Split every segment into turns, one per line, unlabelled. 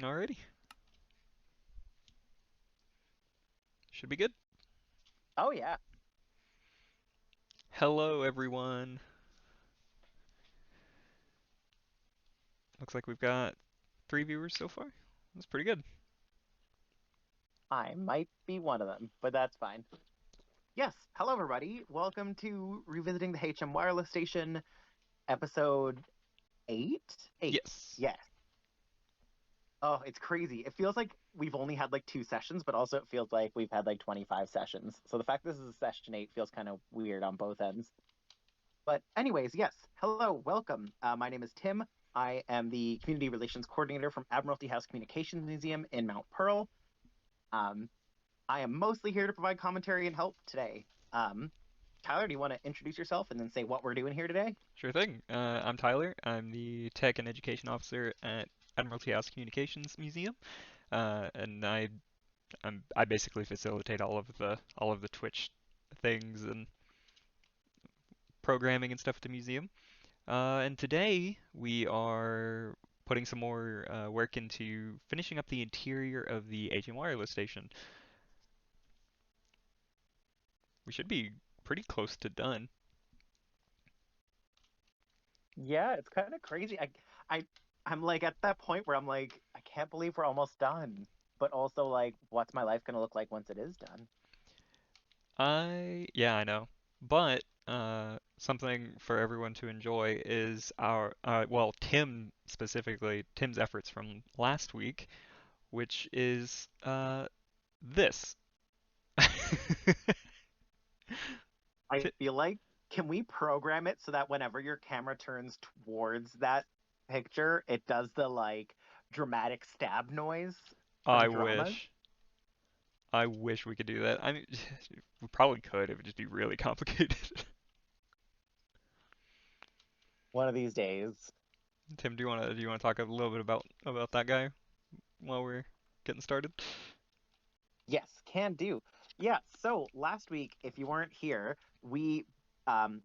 Alrighty, should be good.
Oh yeah.
Hello, everyone. Looks like we've got 3 viewers so far. That's pretty good.
I might be one of them, but that's fine. Yes. Hello, everybody. Welcome to Revisiting the HM Wireless Station, episode 8? 8.
Yes.
Yes. Oh, it's crazy. It feels like we've only had like 2 sessions, but also it feels like we've had like 25 sessions. So the fact this is a session 8 feels kind of weird on both ends. But, anyways, yes. Hello. Welcome. My name is Tim. I am the Community Relations Coordinator from Admiralty House Communications Museum in Mount Pearl. Um, I am mostly here to provide commentary and help today. Tyler, do you want to introduce yourself and then say what we're doing here today?
Sure thing. I'm Tyler. I'm the Tech and Education Officer at Admiralty House Communications Museum, and I basically facilitate all of the Twitch things and programming and stuff at the museum. And today we are putting some more work into finishing up the interior of the AHCM wireless station. We should be pretty close to done.
Yeah, it's kind of crazy. I, I'm like at that point where I'm like, I can't believe we're almost done. But also like, what's my life gonna look like once it is done?
Yeah, I know. But something for everyone to enjoy is well, Tim specifically, Tim's efforts from last week, which is this.
I
Ti-
feel like, can we program it so that whenever your camera turns towards that picture, it does the like dramatic stab noise
I
from dramas?
wish. I wish we could do that. I mean, we probably could. It would just be really complicated.
One of these days.
Tim, do you wanna talk a little bit about that guy while we're getting started?
Yes, can do. Yeah, so last week, if you weren't here, we, um,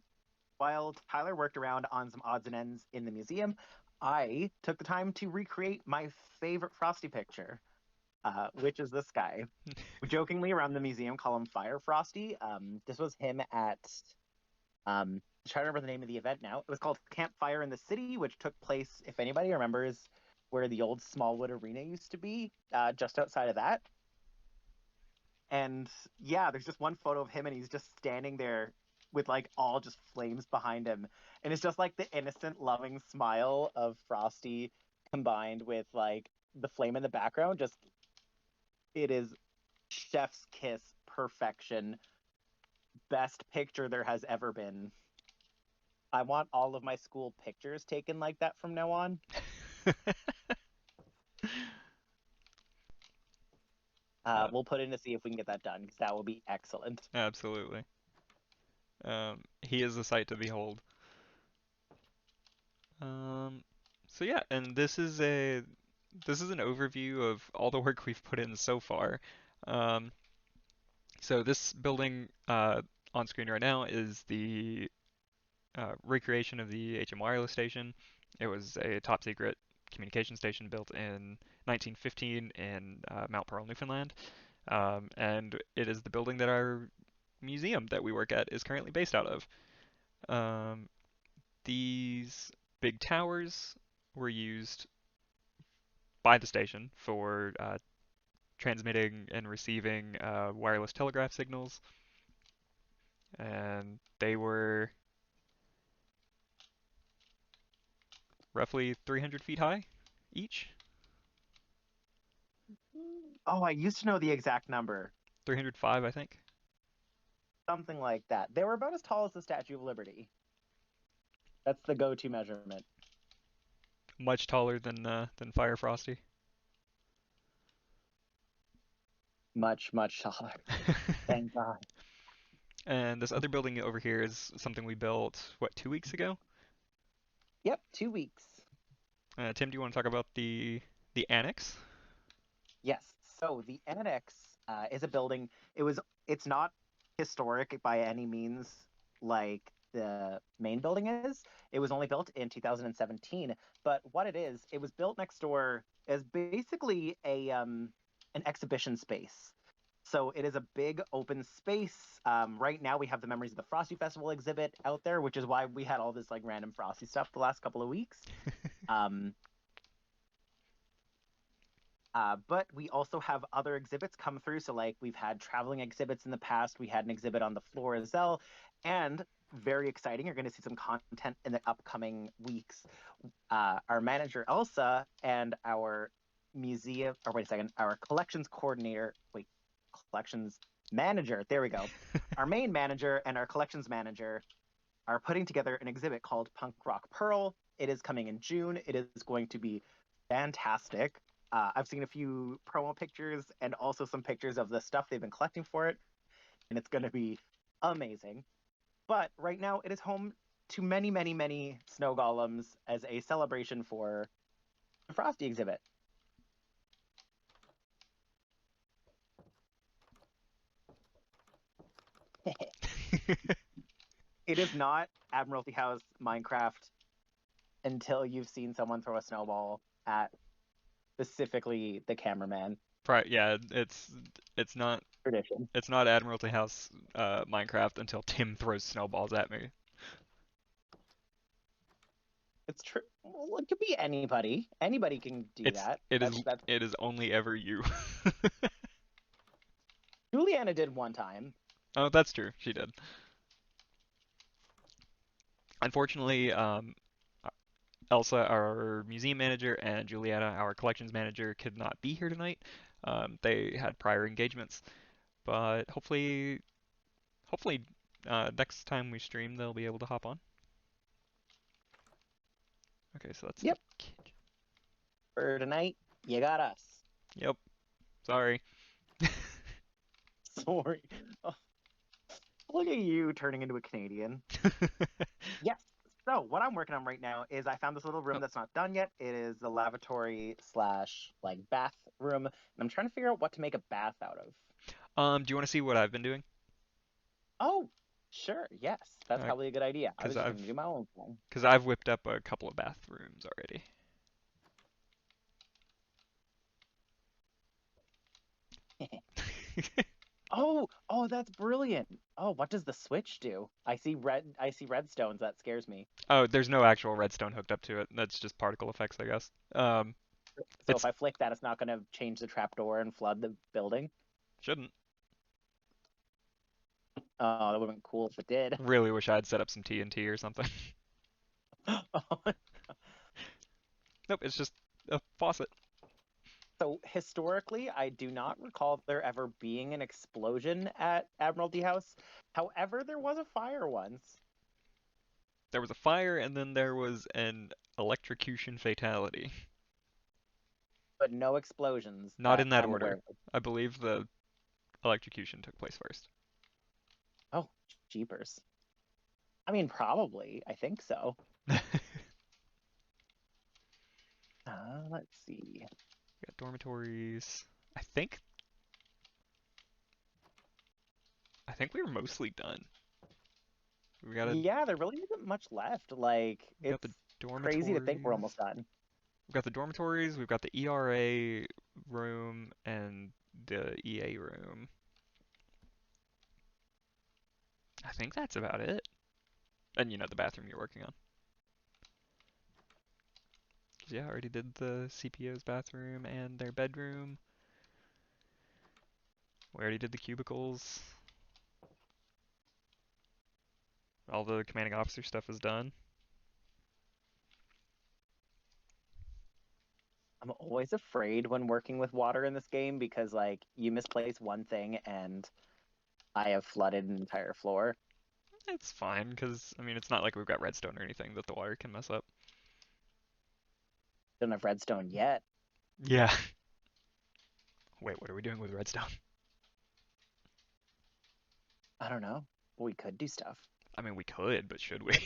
while Tyler worked around on some odds and ends in the museum, I took the time to recreate my favorite Frosty picture, which is this guy. We jokingly around the museum call him Fire Frosty. This was him at, I'm trying to remember the name of the event now. It was called Campfire in the City, which took place, if anybody remembers, where the old Smallwood Arena used to be, just outside of that. And yeah, there's just one photo of him and he's just standing there with like all just flames behind him. And it's just like the innocent, loving smile of Frosty combined with like the flame in the background. Just, it is chef's kiss perfection. Best picture there has ever been. I want all of my school pictures taken like that from now on.
Uh,
We'll put in to see if we can get that done because that will be excellent.
Absolutely. He is a sight to behold. Um, so yeah, and this is an overview of all the work we've put in so far. Um, so this building on screen right now is the recreation of the HM wireless station. It was a top secret communication station built in 1915 in Mount Pearl, Newfoundland. And it is the building that our museum that we work at is currently based out of. Um, these big towers were used by the station for transmitting and receiving wireless telegraph signals, and they were roughly 300 feet high each.
Oh, I used to know the exact number.
305, I think.
Something like that. They were about as tall as the Statue of Liberty. That's the go-to measurement.
Much taller than Fire Frosty.
Much, much taller. Thank God.
And this other building over here is something we built, what, 2 weeks ago?
Yep, 2 weeks.
Tim, do you want to talk about the annex?
Yes. So the annex is a building. It's not historic by any means. Like the main building is. It was only built in 2017, but what it is, it was built next door as basically a an exhibition space. So it is a big open space. Right now we have the Memories of the Frosty Festival exhibit out there, which is why we had all this like random Frosty stuff the last couple of weeks. Um, but we also have other exhibits come through. So, like, we've had traveling exhibits in the past. We had an exhibit on the floor as well. And very exciting, you're going to see some content in the upcoming weeks. Our manager, Elsa, and our museum, or wait a second, our collections coordinator, wait, collections manager, there we go. Our main manager and our collections manager are putting together an exhibit called Punk Rock Pearl. It is coming in June. It is going to be fantastic. I've seen a few promo pictures and also some pictures of the stuff they've been collecting for it, and it's going to be amazing. But right now, it is home to many, many, many snow golems as a celebration for the Frosty exhibit. It is not Admiralty House Minecraft until you've seen someone throw a snowball at specifically the cameraman.
Right, yeah, it's not
Tradition.
it's not Admiralty House Minecraft until Tim throws snowballs at me.
It's true. Well, it could be anybody. Anybody can do
It's
that.
it is
That's
it is only ever you.
Juliana did one time.
Oh, that's true. She did. Unfortunately, Elsa, our museum manager, and Juliana, our collections manager, could not be here tonight. They had prior engagements, but hopefully, next time we stream, they'll be able to hop on. Okay, so that's the
Yep.
kitchen.
For tonight, you got us.
Yep. Sorry.
Sorry. Oh, look at you turning into a Canadian. Yes. So what I'm working on right now is I found this little room
Oh,
that's not done yet. It is the lavatory slash like bathroom, and I'm trying to figure out what to make a bath out of.
do you want to see what I've been doing?
Oh, sure. Yes, that's
Uh,
probably a good idea. I
Cause
was just
I've
going to do my own thing.
cause I've whipped up a couple of bathrooms already.
Oh, that's brilliant. Oh, what does the switch do? I see redstones. That scares me.
Oh, there's no actual redstone hooked up to it. That's just particle effects, I guess.
So if
It's
I flick that, it's not going to change the trapdoor and flood the building.
shouldn't.
Oh, that would have been cool if it did.
Really wish I'd set up some TNT or something. Nope, it's just a faucet.
So historically, I do not recall there ever being an explosion at Admiralty House. However, there was a fire once,
There was a fire and then there was an electrocution fatality.
but no explosions
Not
that
in that
I'm aware
order.
of.
I believe the electrocution took place first.
Oh, jeepers. I mean, probably. I think so. Let's see.
We got dormitories. I think I think we were mostly done.
Yeah, there really isn't much left. Like,
We got
it's
the
crazy to think we're
dormitories.
almost done.
We've got the dormitories, we've got the ERA room and the EA room. I think that's about it. And the bathroom you're working on. 'Cause, yeah, I already did the CPO's bathroom and their bedroom. We already did the cubicles. All the commanding officer stuff is done.
I'm always afraid when working with water in this game because, like, you misplace one thing and I have flooded an entire floor.
It's fine, because, I mean, it's not like we've got redstone or anything that the water can mess up.
Don't have redstone yet.
Yeah. Wait, what are we doing with redstone?
I don't know. We could do stuff.
I mean, we could, but should we?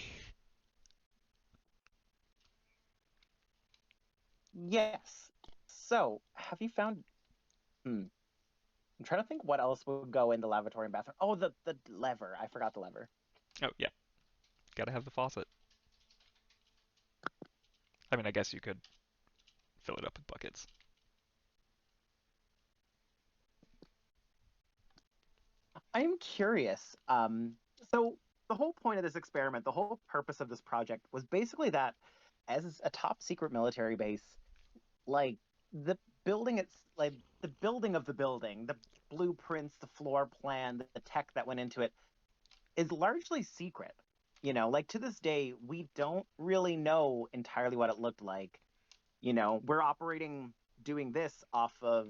Yes. So, have you found? Hmm. I'm trying to think what else would go in the lavatory and bathroom. Oh, the lever. I forgot the lever.
Oh, yeah. gotta have the faucet. I mean, I guess you could fill it up with buckets.
I'm curious. So the whole point of this experiment, the whole purpose of this project was basically that as a top secret military base, like the like the building of the building, the blueprints, the floor plan, the tech that went into it is largely secret. Like to this day, we don't really know entirely what it looked like. We're operating doing this off of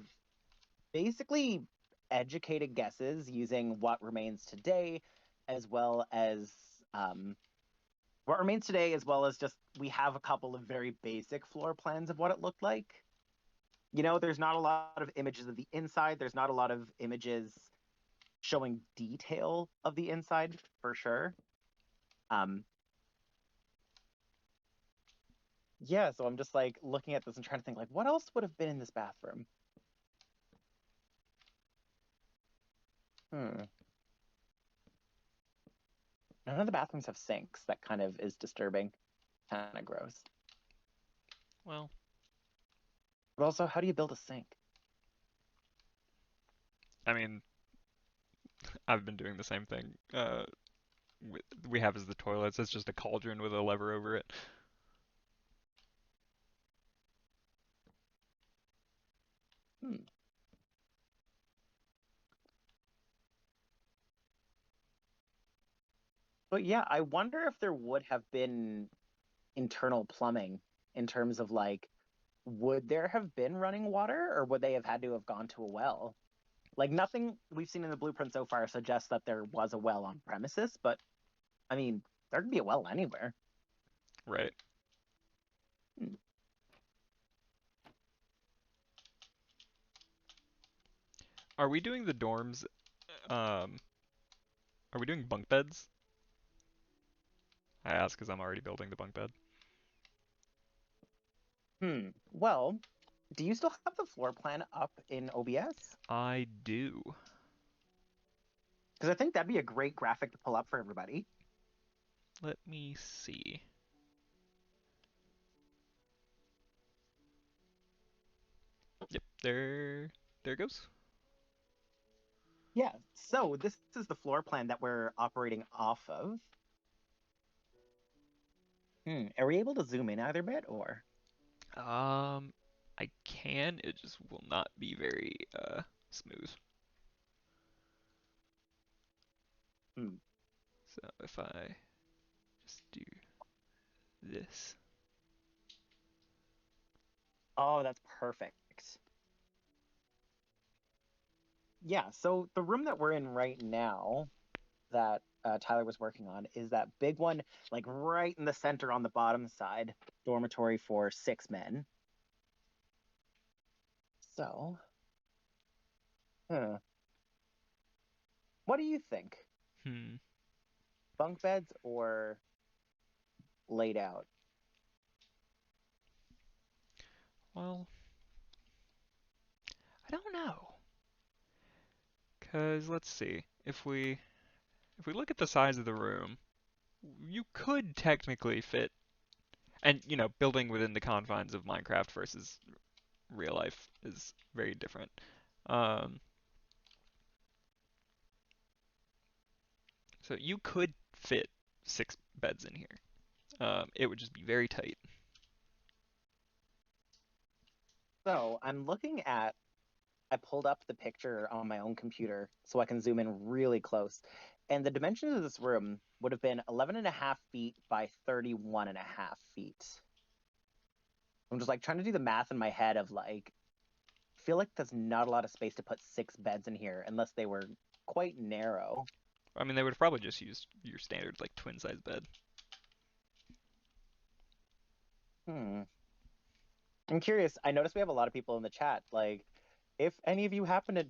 basically educated guesses using what remains today, as well as um, what remains today, as well as just we have a couple of very basic floor plans of what it looked like. There's not a lot of images of the inside. There's not a lot of images showing detail of the inside for sure. Um, yeah, so I'm just like looking at this and trying to think like what else would have been in this bathroom? Hmm. None of the bathrooms have sinks. That kind of is disturbing, kind of gross.
Well,
But also, how do you build a sink?
I mean, I've been doing the same thing. We have as the toilets. It's just a cauldron with a lever over it.
Hmm. But yeah, I wonder if there would have been internal plumbing in terms of like, would there have been running water or would they have had to have gone to a well? Like, nothing we've seen in the blueprint so far suggests that there was a well on premises, but I mean, there could be a well anywhere.
Right.
Hmm.
Are we doing the dorms? Um, are we doing bunk beds? I ask because I'm already building the bunk bed.
Well, do you still have the floor plan up in OBS?
I do.
Because I think that'd be a great graphic to pull up for everybody.
Let me see. Yep, there it goes.
Yeah. So this is the floor plan that we're operating off of. Are we able to zoom in either bit or?
I can. It just will not be very smooth.
Hmm.
So if I just do this.
Oh, that's perfect. Yeah. So the room that we're in right now that Tyler was working on is that big one, like right in the center on the bottom side, dormitory for 6 men. So, huh. What do you think?
Hmm.
Bunk beds or laid out?
Well, I don't know. Cause let's see. If we look at the size of the room, you could technically fit, and building within the confines of Minecraft versus real life is very different. Um, so you could fit 6 beds in here. It would just be very tight.
So I'm looking at, I pulled up the picture on my own computer so I can zoom in really close. And the dimensions of this room would have been 11 and a half feet by 31 and a half feet. I'm just like trying to do the math in my head of like, I feel like there's not a lot of space to put 6 beds in here unless they were quite narrow.
I mean, they would have probably just used your standard like twin size bed.
Hmm. I'm curious. I noticed we have a lot of people in the chat. Like, if any of you happen to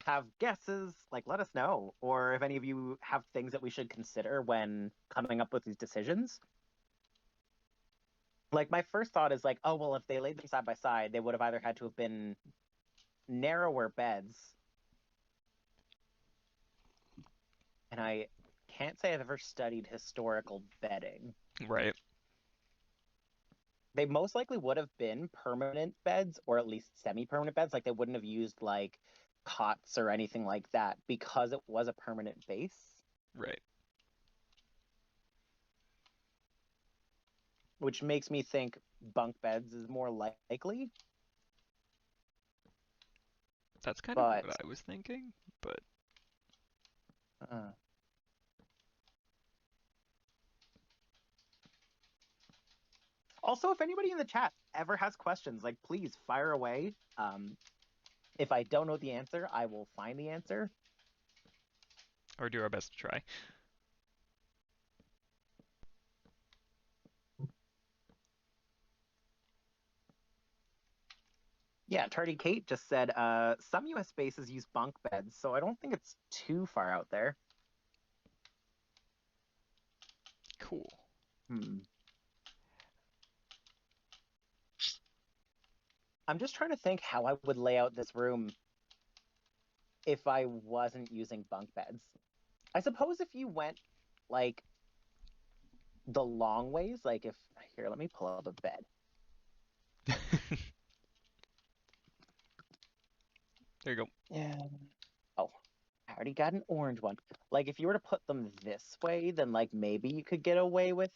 have guesses, like, let us know. Or if any of you have things that we should consider when coming up with these decisions. Like, my first thought is like, oh, well, if they laid them side by side, they would have either had to have been narrower beds. And I can't say I've ever studied historical bedding.
Right.
They most likely would have been permanent beds or at least semi-permanent beds. Like they wouldn't have used like cots or anything like that because it was a permanent base,
Right.
which makes me think bunk beds is more likely.
That's kind of what
But
I was thinking, but
uh, also, if anybody in the chat ever has questions, like please fire away. If I don't know the answer, I will find the answer.
or do our best to try.
Yeah, Tardy Kate just said some US bases use bunk beds, so I don't think it's too far out there.
Cool.
Hmm. I'm just trying to think how I would lay out this room if I wasn't using bunk beds. I suppose if you went like the long ways, like if here, let me pull up a bed.
There you go.
Yeah. Oh, I already got an orange one. Like if you were to put them this way, then like maybe you could get away with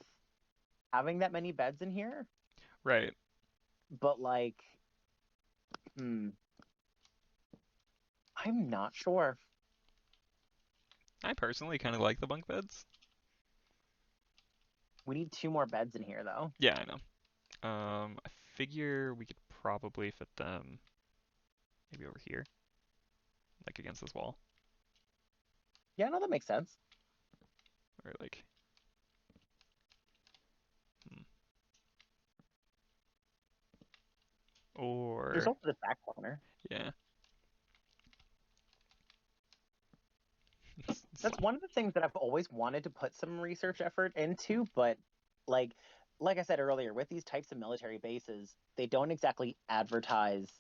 having that many beds in here.
Right.
But like, hmm, I'm not sure.
I personally kind of like the bunk beds.
We need two more beds in here though.
Yeah, I know. I figure we could probably fit them maybe over here, like against this wall,
Yeah, no, that makes sense.
or like, hmm.
There's
Or
also the back corner.
yeah,
That's
slide.
one of the things that I've always wanted to put some research effort into, but like like I said earlier, with these types of military bases, they don't exactly advertise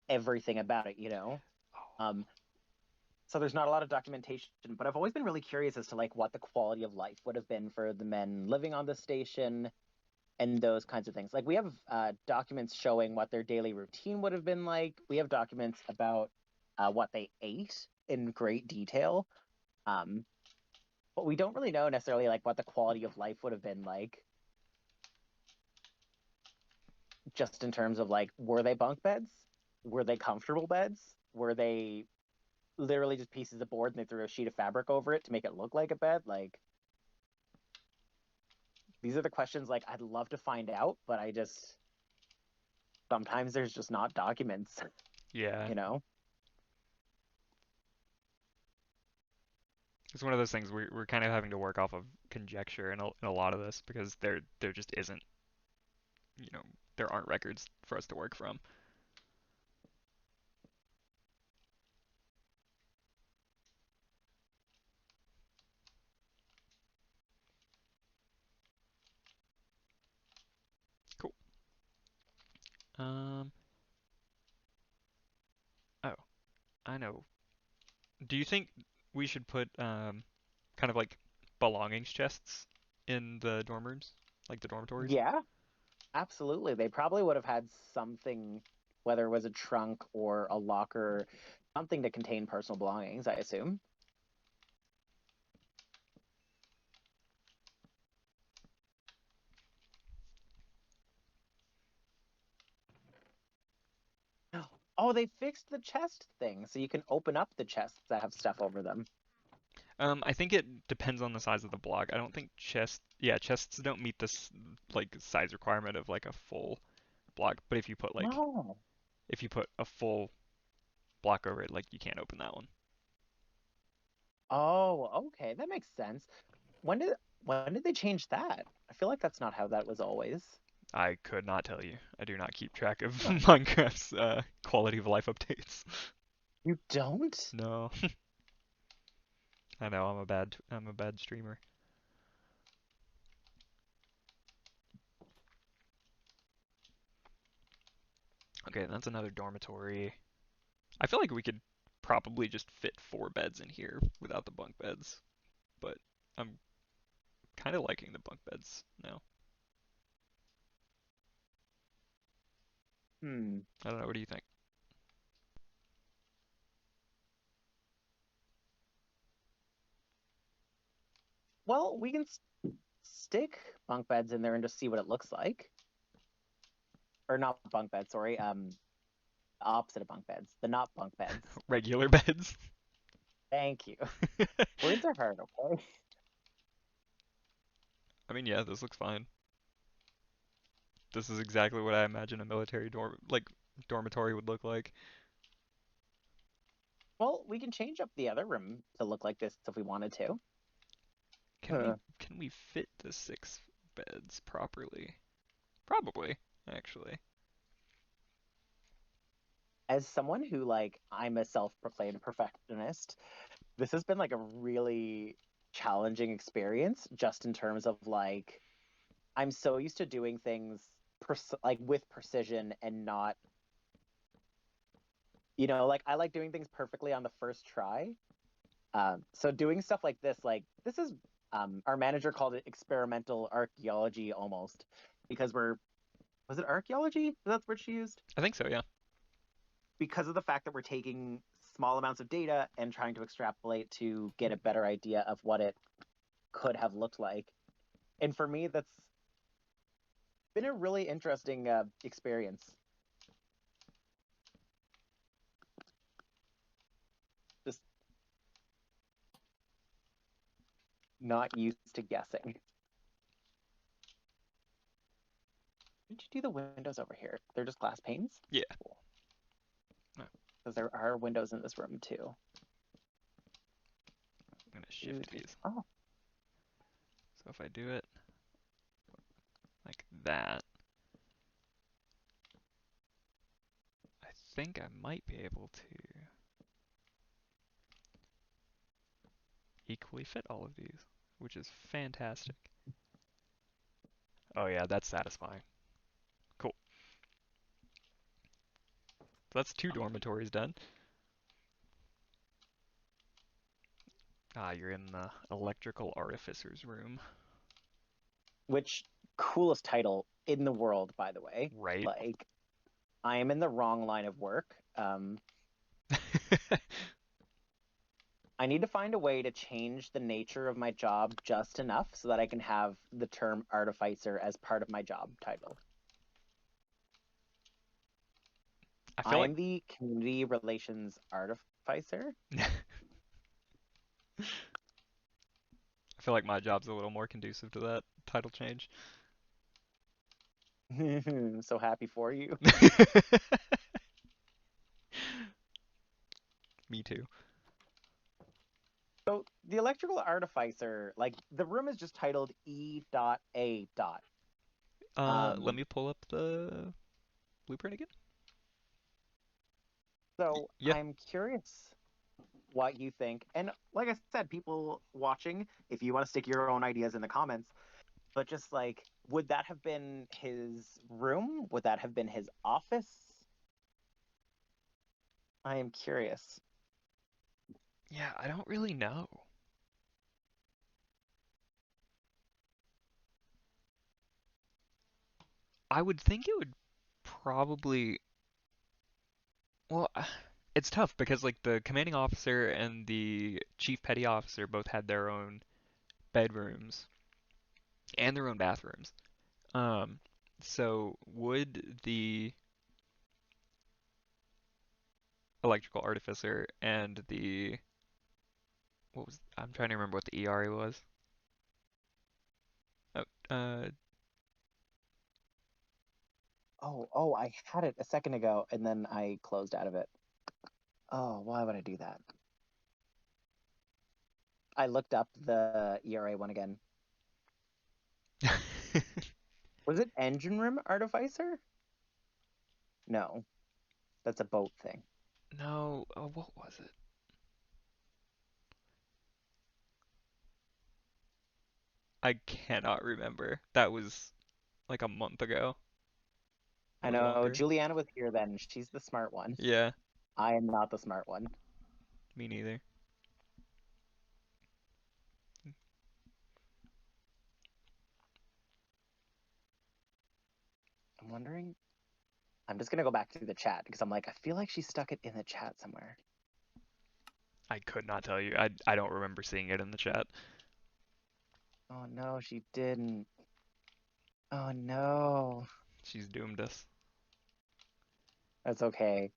everything about it, you know?
Oh,
Um, so there's not a lot of documentation, but I've always been really curious as to like what the quality of life would have been for the men living on the station and those kinds of things. Like we have documents showing what their daily routine would have been like. We have documents about what they ate in great detail. Um, but we don't really know necessarily like what the quality of life would have been like, just in terms of like, were they bunk beds? Were they comfortable beds? Were they literally just pieces of board and they threw a sheet of fabric over it to make it look like a bed? Like, these are the questions like I'd love to find out, but I just sometimes there's just not documents,
yeah.
you know?
It's one of those things we're kind of having to work off of conjecture in a lot of this because there just isn't, you know, there aren't records for us to work from. Cool. Um, oh, I know. Do you think we should put kind of like belongings chests in the dorm rooms, like the dormitories?
Yeah, absolutely. They probably would have had something, whether it was a trunk or a locker, something to contain personal belongings, I assume. Oh, they fixed the chest thing, so you can open up the chests that have stuff over them.
I think it depends on the size of the block. I don't think yeah, chests don't meet this like size requirement of like a full block, but
Oh.
if you put a full block over it, like you can't open that one.
Oh, okay, that makes sense. When did when did they change that? I feel like that's not how that was always.
I could not tell you. I do not keep track of
Huh.
Minecraft's quality of life updates.
You don't?
No, I know I'm a bad streamer. Okay, that's another dormitory. I feel like we could probably just fit four beds in here without the bunk beds. but I'm kind of liking the bunk beds now.
Hmm.
I don't know. What do you think?
Well, we can stick bunk beds in there and just see what it looks like. Or not bunk beds, sorry. The opposite of bunk beds. The not bunk beds.
Regular beds?
Thank you. Words are hard, okay?
I mean, yeah, this looks fine. This is exactly what I imagine a military dormitory would look like.
Well, we can change up the other room to look like this if we wanted to.
Can we fit the 6 beds properly? Probably, actually.
As someone who I'm a self-proclaimed perfectionist, this has been like a really challenging experience just in terms of I'm so used to doing things with precision and not, I like doing things perfectly on the first try. So doing stuff like this is our manager called it experimental archaeology almost because was it archaeology? That's what she used?
I think so, yeah.
Because of the fact that we're taking small amounts of data and trying to extrapolate to get a better idea of what it could have looked like. And for me, that's been a really interesting experience. Just not used to guessing. Did you do the windows over here? They're just glass panes?
Yeah.
Cool.
Oh,
Because there are windows in this room too.
I'm gonna shift these.
Oh,
So if I do it like that, I think I might be able to equally fit all of these, which is fantastic. Oh yeah, that's satisfying. Cool. So that's 2 dormitories done. Ah, you're in the electrical artificer's room.
which coolest title in the world, by the way.
Right.
Like, I am in the wrong line of work. I need to find a way to change the nature of my job just enough so that I can have the term artificer as part of my job title.
I feel
I
like
am the community relations artificer.
I feel like my job's a little more conducive to that title change.
So happy for you.
Me too.
So the electrical artificer, the room is just titled E.A.
Let
Um,
me pull up the blueprint again.
so
Yeah,
I'm curious what you think. And like I said, people watching, if you want to stick your own ideas in the comments, but just would that have been his room? Would that have been his office? I am curious.
yeah, I don't really know. I would think it would probably, well, it's tough because like the commanding officer and the chief petty officer both had their own bedrooms and their own bathrooms. Um, so would the electrical artificer and the I'm trying to remember what the ERA was. Oh,
Oh, I had it a second ago and then I closed out of it. Oh, why would I do that? I looked up the ERA one again. Was it engine room artificer? No, that's a boat thing.
no, what was it? I cannot remember. That was like a month ago
I
or
know
longer.
Juliana was here then. She's the smart one.
Yeah,
I am not the smart one.
me neither.
wondering. I'm just gonna go back to the chat because I'm like, I feel like she stuck it in the chat somewhere.
I could not tell you. I don't remember seeing it in the chat.
Oh no, she didn't. Oh no.
She's doomed us.
That's okay.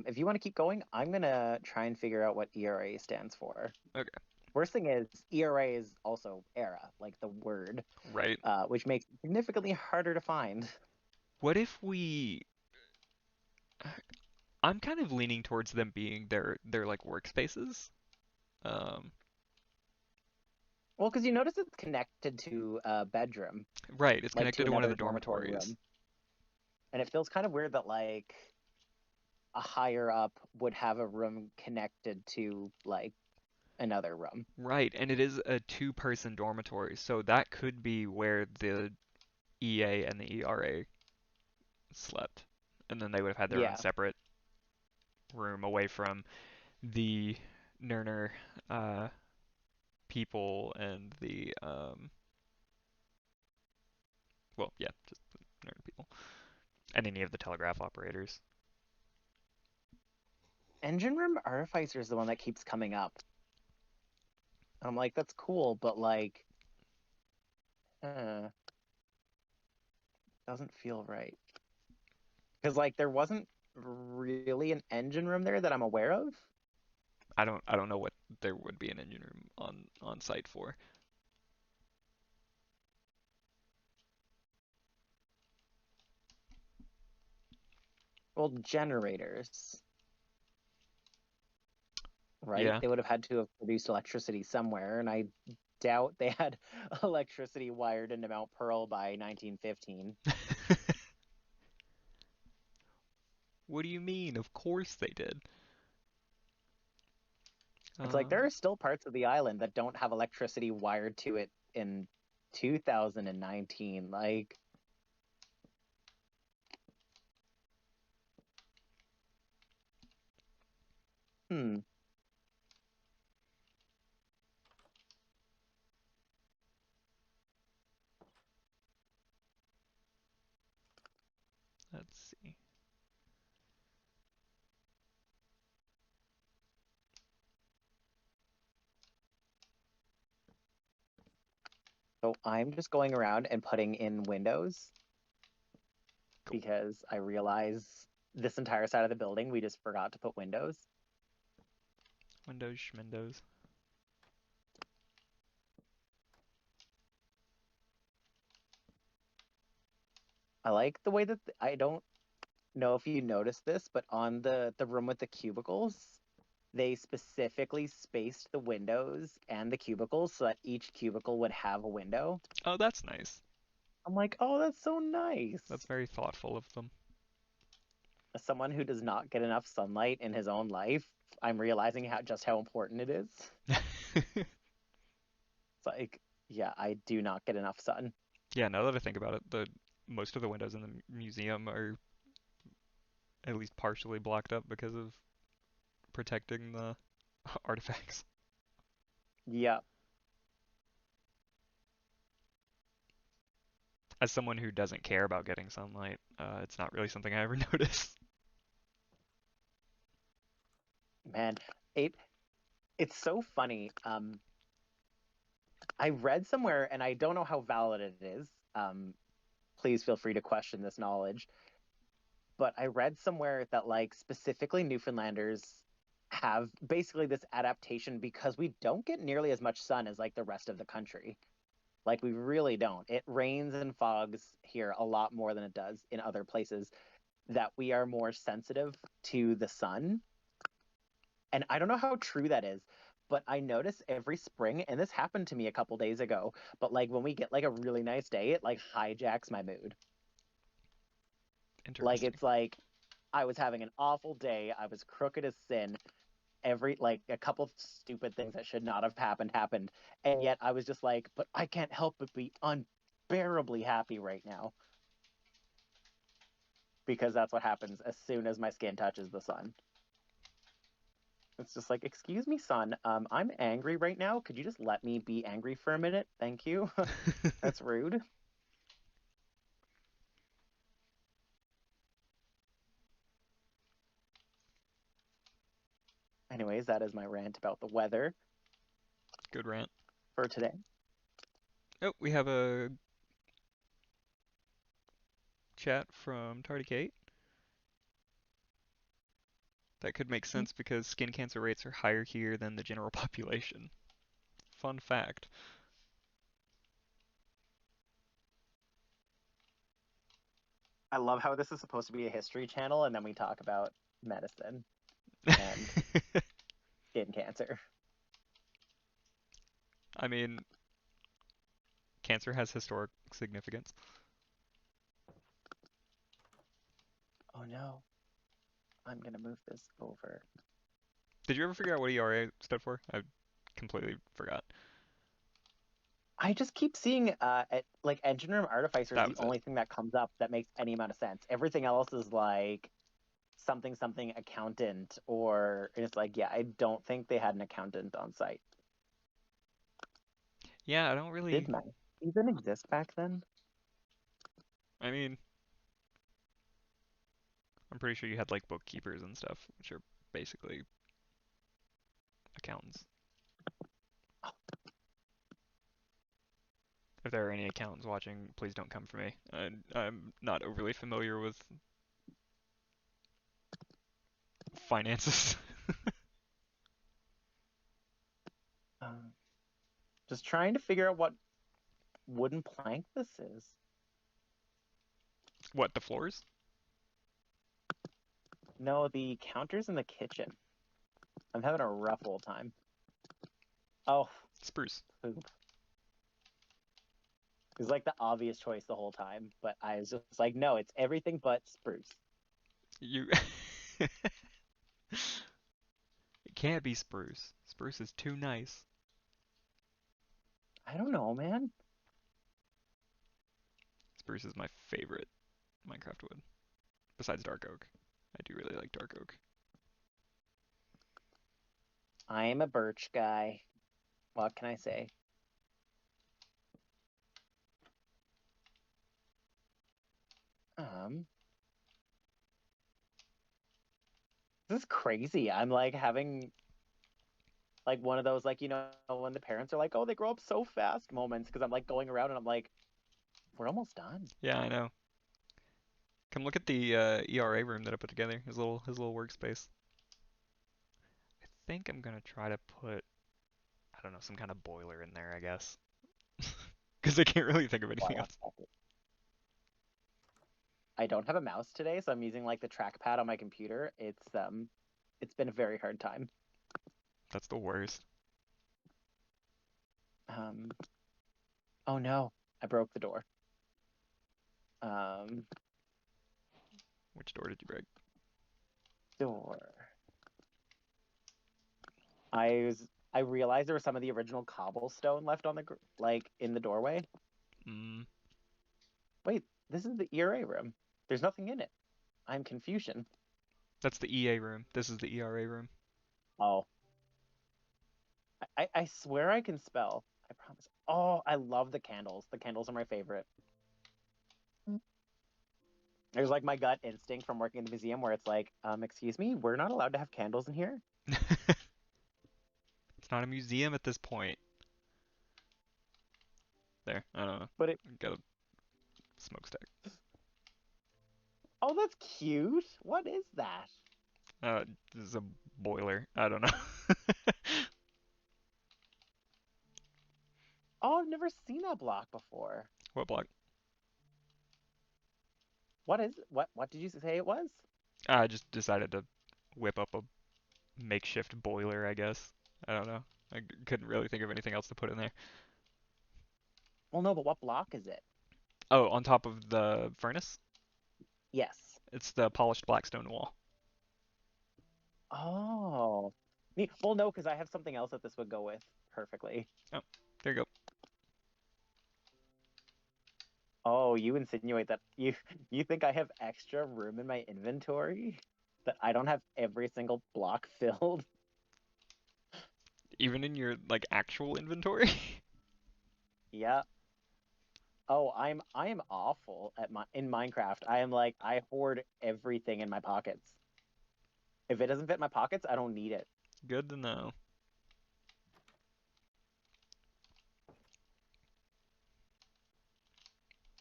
If you want to keep going, I'm gonna try and figure out what ERA stands for.
Okay.
Worst thing is ERA is also era, like the word,
Right.
which makes it significantly harder to find.
What if we I'm kind of leaning towards them being their like workspaces. Um,
Well, because you notice it's connected to a bedroom,
right, it's
like to
connected to one of
another
the
dormitory
dormitories.
room, and it feels kind of weird that like a higher up would have a room connected to like another room.
Right, and it is a two-person dormitory, so that could be where the EA and the ERA slept. And then they would have had their own
Yeah.
separate room away from the Nerner uh, people and the well, yeah, just the Nerner people and any of the telegraph operators.
Engine room artificer is the one that keeps coming up. I'm like, that's cool, but like, uh, doesn't feel right. Because like there wasn't really an engine room there that I'm aware of.
I don't know what there would be an engine room on site for.
Well, generators, right?
Yeah.
They would have had to have produced electricity somewhere, and I doubt they had electricity wired into Mount Pearl by 1915.
What do you mean? Of course they did.
It's like there
Um,
are still parts of the island that don't have electricity wired to it in 2019. Like, hmm.
let's see.
So I'm just going around and putting in windows
Cool.
because I realize this entire side of the building we just forgot to put windows.
Windows, schmindows.
I like the way that I don't know if you noticed this, but on the room with the cubicles, they specifically spaced the windows and the cubicles so that each cubicle would have a window.
Oh, that's nice.
I'm like, oh, that's so
That's
nice.
very thoughtful of them.
As someone who does not get enough sunlight in his own life, I'm realizing how important it is. It's like, yeah, I do not get enough sun.
Yeah, now that I think about it, the most of the windows in the museum are at least partially blocked up because of protecting the artifacts.
Yeah,
As someone who doesn't care about getting sunlight, it's not really something I ever notice.
man, it it's so funny. I read somewhere, and I don't know how valid it is. Please feel free to question this knowledge. But I read somewhere that like specifically Newfoundlanders have basically this adaptation because we don't get nearly as much sun as like the rest of the country. Like we really don't. It rains and fogs here a lot more than it does in other places, that we are more sensitive to the sun. And I don't know how true that is, but I notice every spring, and this happened to me a couple days ago, but like when we get like a really nice day, it like hijacks my mood. Like
Interesting.
it's like I was having an awful day. I was crooked as sin. Every like a couple of stupid things that should not have happened, and yet I was just like, but I can't help but be unbearably happy right now because that's what happens as soon as my skin touches the sun. It's just like, excuse me, son. I'm angry right now. Could you just let me be angry for a minute? Thank you. That's rude. Anyways, that is my rant about the weather
Good rant.
for today.
Oh, we have a chat from Tardy Kate. That could make sense because skin cancer rates are higher here than the general population. Fun fact.
I love how this is supposed to be a history channel, and then we talk about medicine and skin cancer.
I mean, cancer has historic significance.
Oh no, I'm gonna move this over.
Did you ever figure out what ERA stood for? I completely forgot.
I just keep seeing like engine room artificer is
That
the
was it.
only thing that comes up that makes any amount of sense. Everything else is like something something accountant, or it's like, yeah, I don't think they had an accountant on site.
Yeah, I don't really.
Did math even exist back then?
I mean, I'm pretty sure you had like bookkeepers and stuff, which are basically accountants. If there are any accountants watching, please don't come for me. I'm not overly familiar with finances.
Um, just trying to figure out what wooden plank this is.
What, the floors?
No, the counters in the kitchen. I'm having a rough old time. Oh,
Spruce.
poop. It was like the obvious choice the whole time, but I was just like, no, it's everything but spruce.
You. It can't be spruce. Spruce is too nice.
I don't know, man.
Spruce is my favorite Minecraft wood, besides dark oak. I do really like dark oak.
I am a birch guy. What can I say? Um, this is crazy. I'm like having like one of those like when the parents are like, "Oh, they grow up so fast" moments because I'm like going around and I'm like, "We're almost done."
Yeah, I know. Come look at the ERA room that I put together. His little workspace. I think I'm gonna try to put, I don't know, some kind of boiler in there, I guess. Because I can't really think of
Wow,
anything else.
I don't have a mouse today, so I'm using like the trackpad on my computer. It's been a very hard time.
That's the worst.
Um, oh no, I broke the door. Um,
Which door did you break?
door. I realized there was some of the original cobblestone left on the like in the doorway.
Mm,
Wait, this is the ERA room. There's nothing in it. I'm confusion.
that's the EA room. This is the ERA room.
Oh, I swear I can spell. I promise. Oh, I love the candles. The candles are my favorite. There's like my gut instinct from working in the museum where it's like, excuse me, we're not allowed to have candles in here.
It's not a museum at this point. There, I don't know.
But it,
Got a smokestack.
oh, that's cute. What is that?
This is a boiler. I don't know.
Oh, I've never seen that block before.
What block?
What is what did you say it was?
I just decided to whip up a makeshift boiler, I guess. I don't know. I couldn't really think of anything else to put in there.
Well, no, but what block is it?
Oh, on top of the furnace?
Yes.
It's the polished black stone wall.
Oh. Neat. Well, no, because I have something else that this would go with perfectly.
Oh, there you go.
Oh, you insinuate that you think I have extra room in my inventory? That I don't have every single block filled?
Even in your like actual inventory?
Yeah. Oh, I am awful at my in Minecraft. I am like I hoard everything in my pockets. If it doesn't fit my pockets, I don't need it.
Good to know.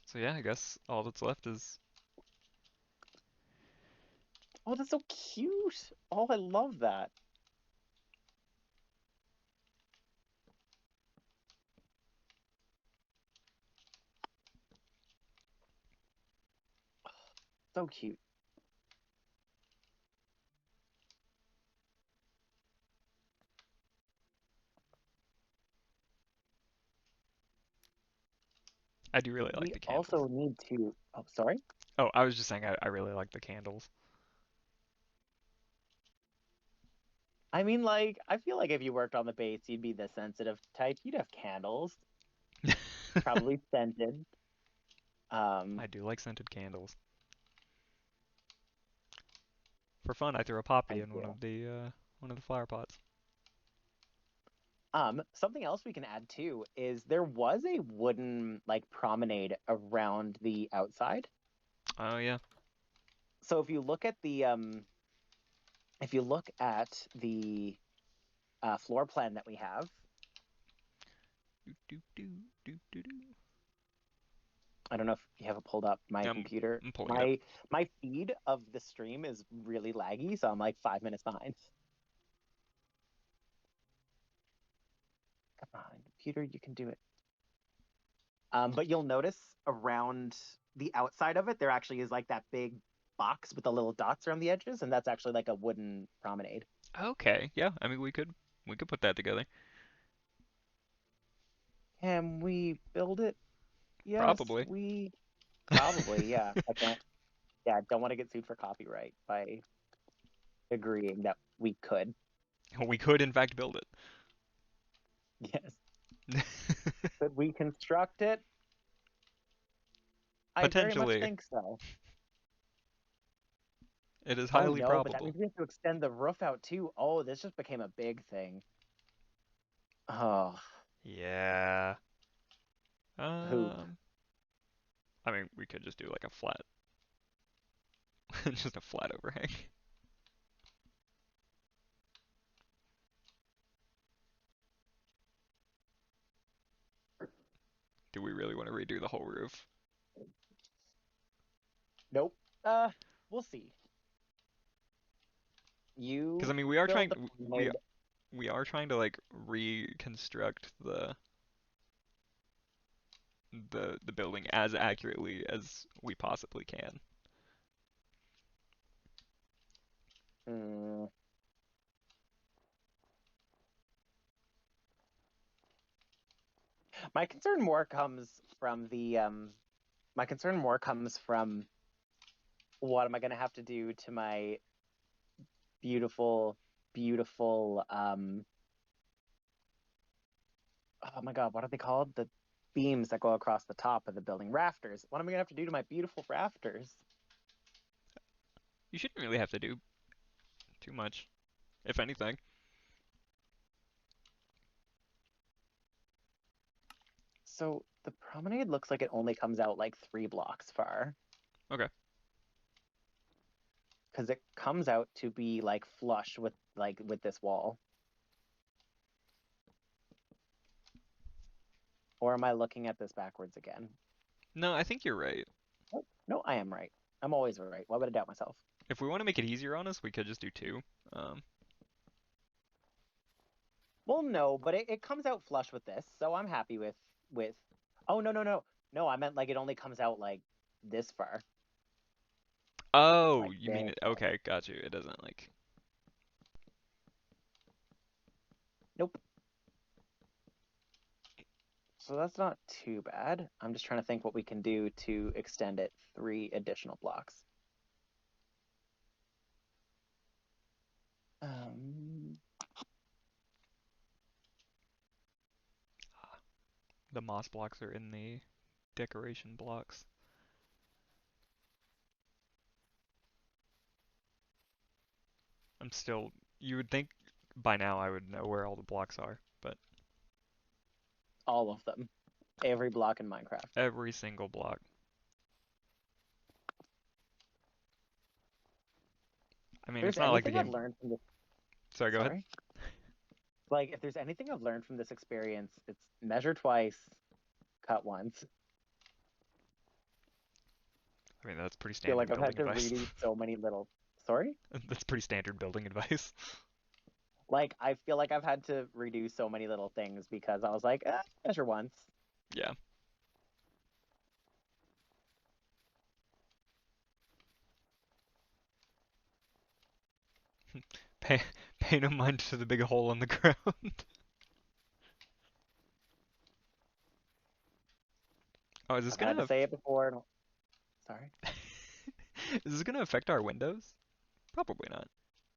So yeah, I guess all that's left is
Oh, that's so cute. Oh, I love that. So cute.
I do really like
We
the candles.
also need to. Oh, sorry.
Oh, I was just saying I really like the candles.
I mean, like, I feel like if you worked on the base, you'd be the sensitive type. You'd have candles, probably scented. Um,
I do like scented candles. For fun, I threw a poppy
I
in
do.
one of the flower pots.
Something else we can add too is there was a wooden like promenade around the outside.
Oh yeah.
So if you look at the floor plan that we have,
Do do do do do do.
I don't know if you have it pulled up. My
I'm
computer,
I'm pulling it up.
my feed of the stream is really laggy, so I'm like 5 minutes behind. Come on, computer, you can do it. But you'll notice around the outside of it, there actually is like that big box with the little dots around the edges, and that's actually like a wooden promenade.
Okay, yeah. I mean, we could put that together.
Can we build it? Yes,
Probably.
we probably, yeah. I don't want to get sued for copyright by agreeing that we could.
We could in fact build
Yes.
it.
Could we construct it? I very much
Potentially.
think so.
It is
Oh
highly
no, but that
probable.
means we have to extend the roof out too. Oh, this just became a big thing. Oh,
Yeah.
poop.
Um, I mean, we could just do like a flat, just a flat overhang. Do we really want to redo the whole roof?
Nope. We'll see.
Because I
You
mean, we are
build
trying,
the
we
pyramid.
we are trying to like reconstruct the building as accurately as we possibly can.
Hmm. My concern more comes from the my concern more comes from what am I going to have to do to my beautiful, beautiful oh my God, what are they called? The beams that go across the top of the building, rafters. What am I going to have to do to my beautiful rafters?
You shouldn't really have to do too much, if anything.
So the promenade looks like it only comes out like 3 blocks far
Okay.
because it comes out to be like flush with this wall. Or am I looking at this backwards again?
No, I think you're right.
Oh, no, I am right. I'm always right. Why would I doubt myself?
If we want to make it easier on us, we could just do two. Um,
Well, no, but it comes out flush with this, so I'm happy with. Oh no no no no! I meant like it only comes out like this far,
oh,
like
you mean
this
it?
far.
Okay, got you. It doesn't like.
Nope. So that's not too bad. I'm just trying to think what we can do to extend it 3 additional blocks. Um,
The moss blocks are in the decoration blocks. I'm still. You would think by now I would know where all the blocks are, but
all of them, every block in Minecraft.
every single block. I mean,
If
it's
there's
not like the
anything I've
game.
learned from this,
Sorry, go ahead.
sorry. Like, if there's anything I've learned from this experience, it's measure twice, cut once.
I mean, that's pretty
I feel
standard
like I've
building
had to
advice.
redo so many little. Sorry?
That's pretty standard building advice.
Like, I feel like I've had to redo so many little things because I was like, measure once.
Yeah. Pay pay no mind to the big hole in the ground. Oh, is this
I've had to
gonna
say it before. Sorry.
is this gonna affect our windows? Probably not.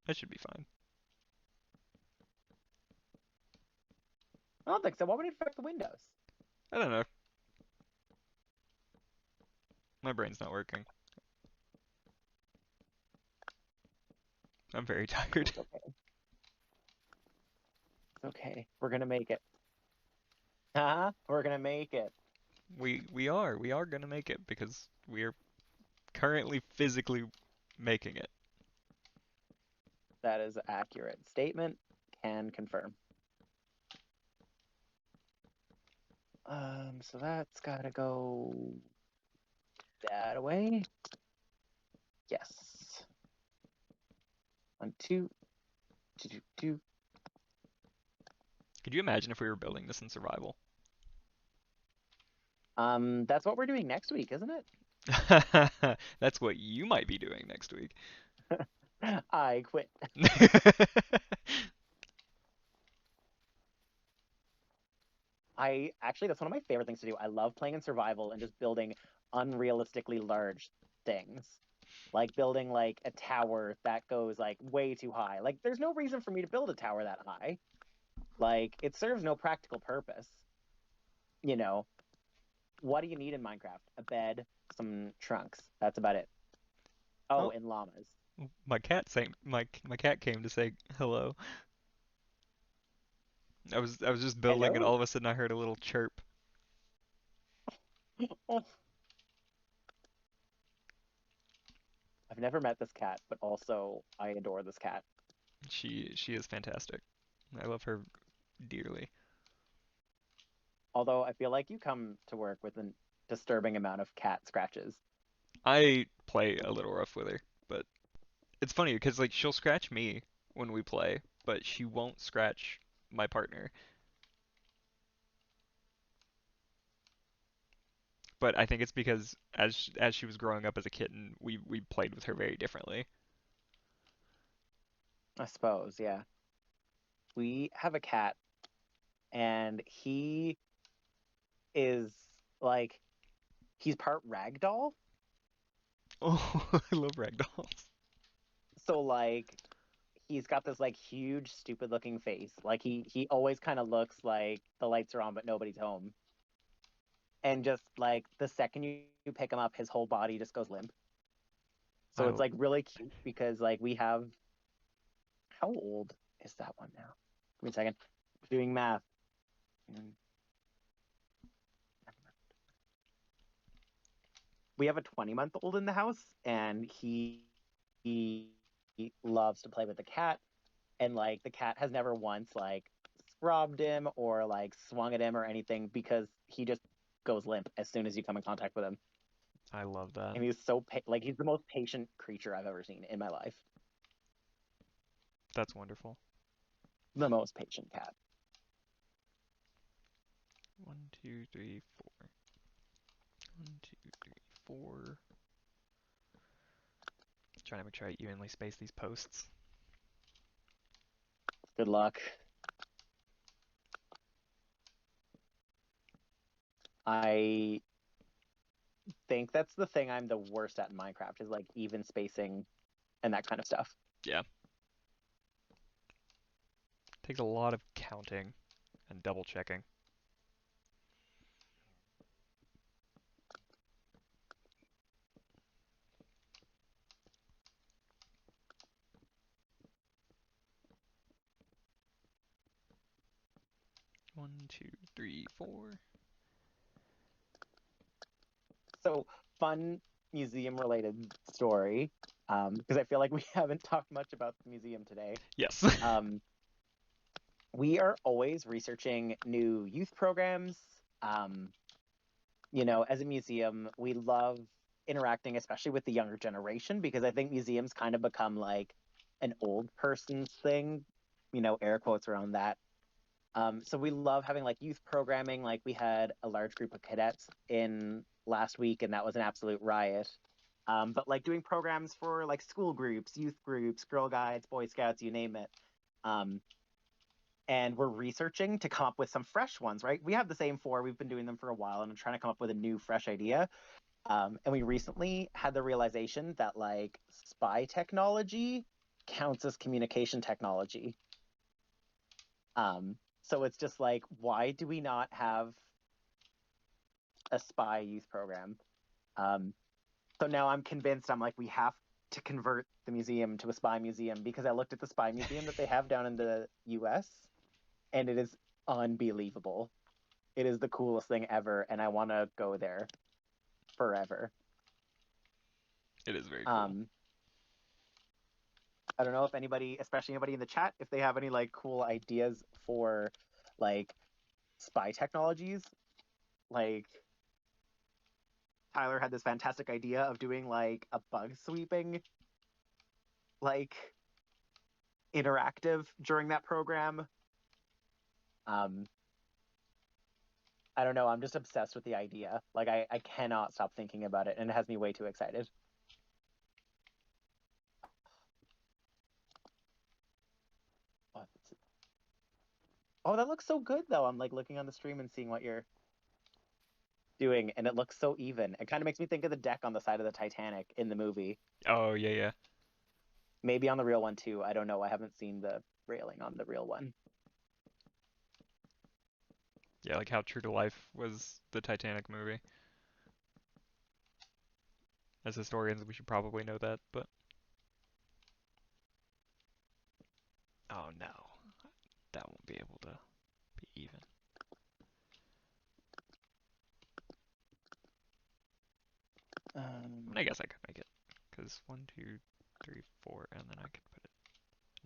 That should be fine.
I don't think so. Why would it affect the windows?
I don't know. My brain's not working. I'm very tired.
It's okay. It's okay. We're gonna make it. Huh? We're gonna make it.
We are gonna make it because we are currently physically making it.
That is an accurate statement. Can confirm. So that's gotta go that away. Yes. 1, 2, 2, 2, 2.
Could you imagine if we were building this in survival?
That's what we're doing next week, isn't it?
That's what you might be doing next week.
I quit. I actually, that's one of my favorite things to do. I love playing in survival and just building unrealistically large things. Like building like a tower that goes like way too high. Like there's no reason for me to build a tower that high. Like it serves no practical purpose. You know, what do you need in Minecraft? A bed, some trunks. That's about it. Oh,
Oh,
and llamas.
my cat came to say hello. I was just building and
Hello.
all of a sudden I heard a little chirp.
Oh, I've never met this cat, but also I adore this cat.
She is fantastic. I love her dearly.
Although I feel like you come to work with a disturbing amount of cat scratches.
I play a little rough with her, but it's funny because like she'll scratch me when we play, but she won't scratch my partner. But I think it's because as she was growing up as a kitten, we played with her very differently.
I suppose, yeah. We have a cat, and he is like he's part ragdoll.
Oh, I love ragdolls.
So like he's got this like huge stupid looking face. Like he always kind of looks like the lights are on but nobody's home. And just like the second you pick him up, his whole body just goes limp. So
I
it's like really cute because like we have how old is that one now? Give me a second. Doing math. We have a 20-month-old in the house, and he loves to play with the cat, and like the cat has never once like scrubbed him or like swung at him or anything because he just goes limp as soon as you come in contact with him.
I love that.
And he's so like he's the most patient creature I've ever seen in my life.
That's wonderful.
The most patient cat.
1, 2, 3, 4. 1, 2, 3, 4. Trying to make sure I evenly space these posts.
Good luck. I think that's the thing I'm the worst at in Minecraft is like even spacing and that kind of stuff.
Yeah, takes a lot of counting and double checking. 1, 2, 3, 4.
So fun museum related story because I feel like we haven't talked much about the museum today.
Yes.
Um, we are always researching new youth programs. Um, as a museum, we love interacting, especially with the younger generation, because I think museums kind of become like an old person's thing, air quotes around that. So we love having like youth programming. Like we had a large group of cadets in last week, and that was an absolute riot. But like doing programs for like school groups, youth groups, Girl Guides, Boy Scouts, you name it. Um, and we're researching to come up with some fresh ones, right? We have the same four. We've been doing them for a while, and I'm trying to come up with a new, fresh idea. And we recently had the realization that like spy technology counts as communication technology. So it's just like, why do we not have a spy youth program? Um, so now I'm convinced. I'm like, we have to convert the museum to a spy museum because I looked at the spy museum that they have down in the US, and it is unbelievable. It is the coolest thing ever, and I want to go there forever.
It is very cool.
Um, I don't know if anybody, especially anybody in the chat, if they have any like cool ideas for like spy technologies. Like Tyler had this fantastic idea of doing like a bug sweeping like interactive during that program. Um, I don't know. I'm just obsessed with the idea. Like I cannot stop thinking about it, and it has me way too excited. Oh, oh, that looks so good though. I'm like looking on the stream and seeing what you're doing, and it looks so even. It kind of makes me think of the deck on the side of the Titanic in the movie.
Oh, yeah, yeah.
Maybe on the real one too. I don't know. I haven't seen the railing on the real one.
Yeah, like how true to life was the Titanic movie. As historians, we should probably know that, but oh no, that won't be able to be even. I mean, I guess I could make it, because 1, 2, 3, 4, and then I could put it.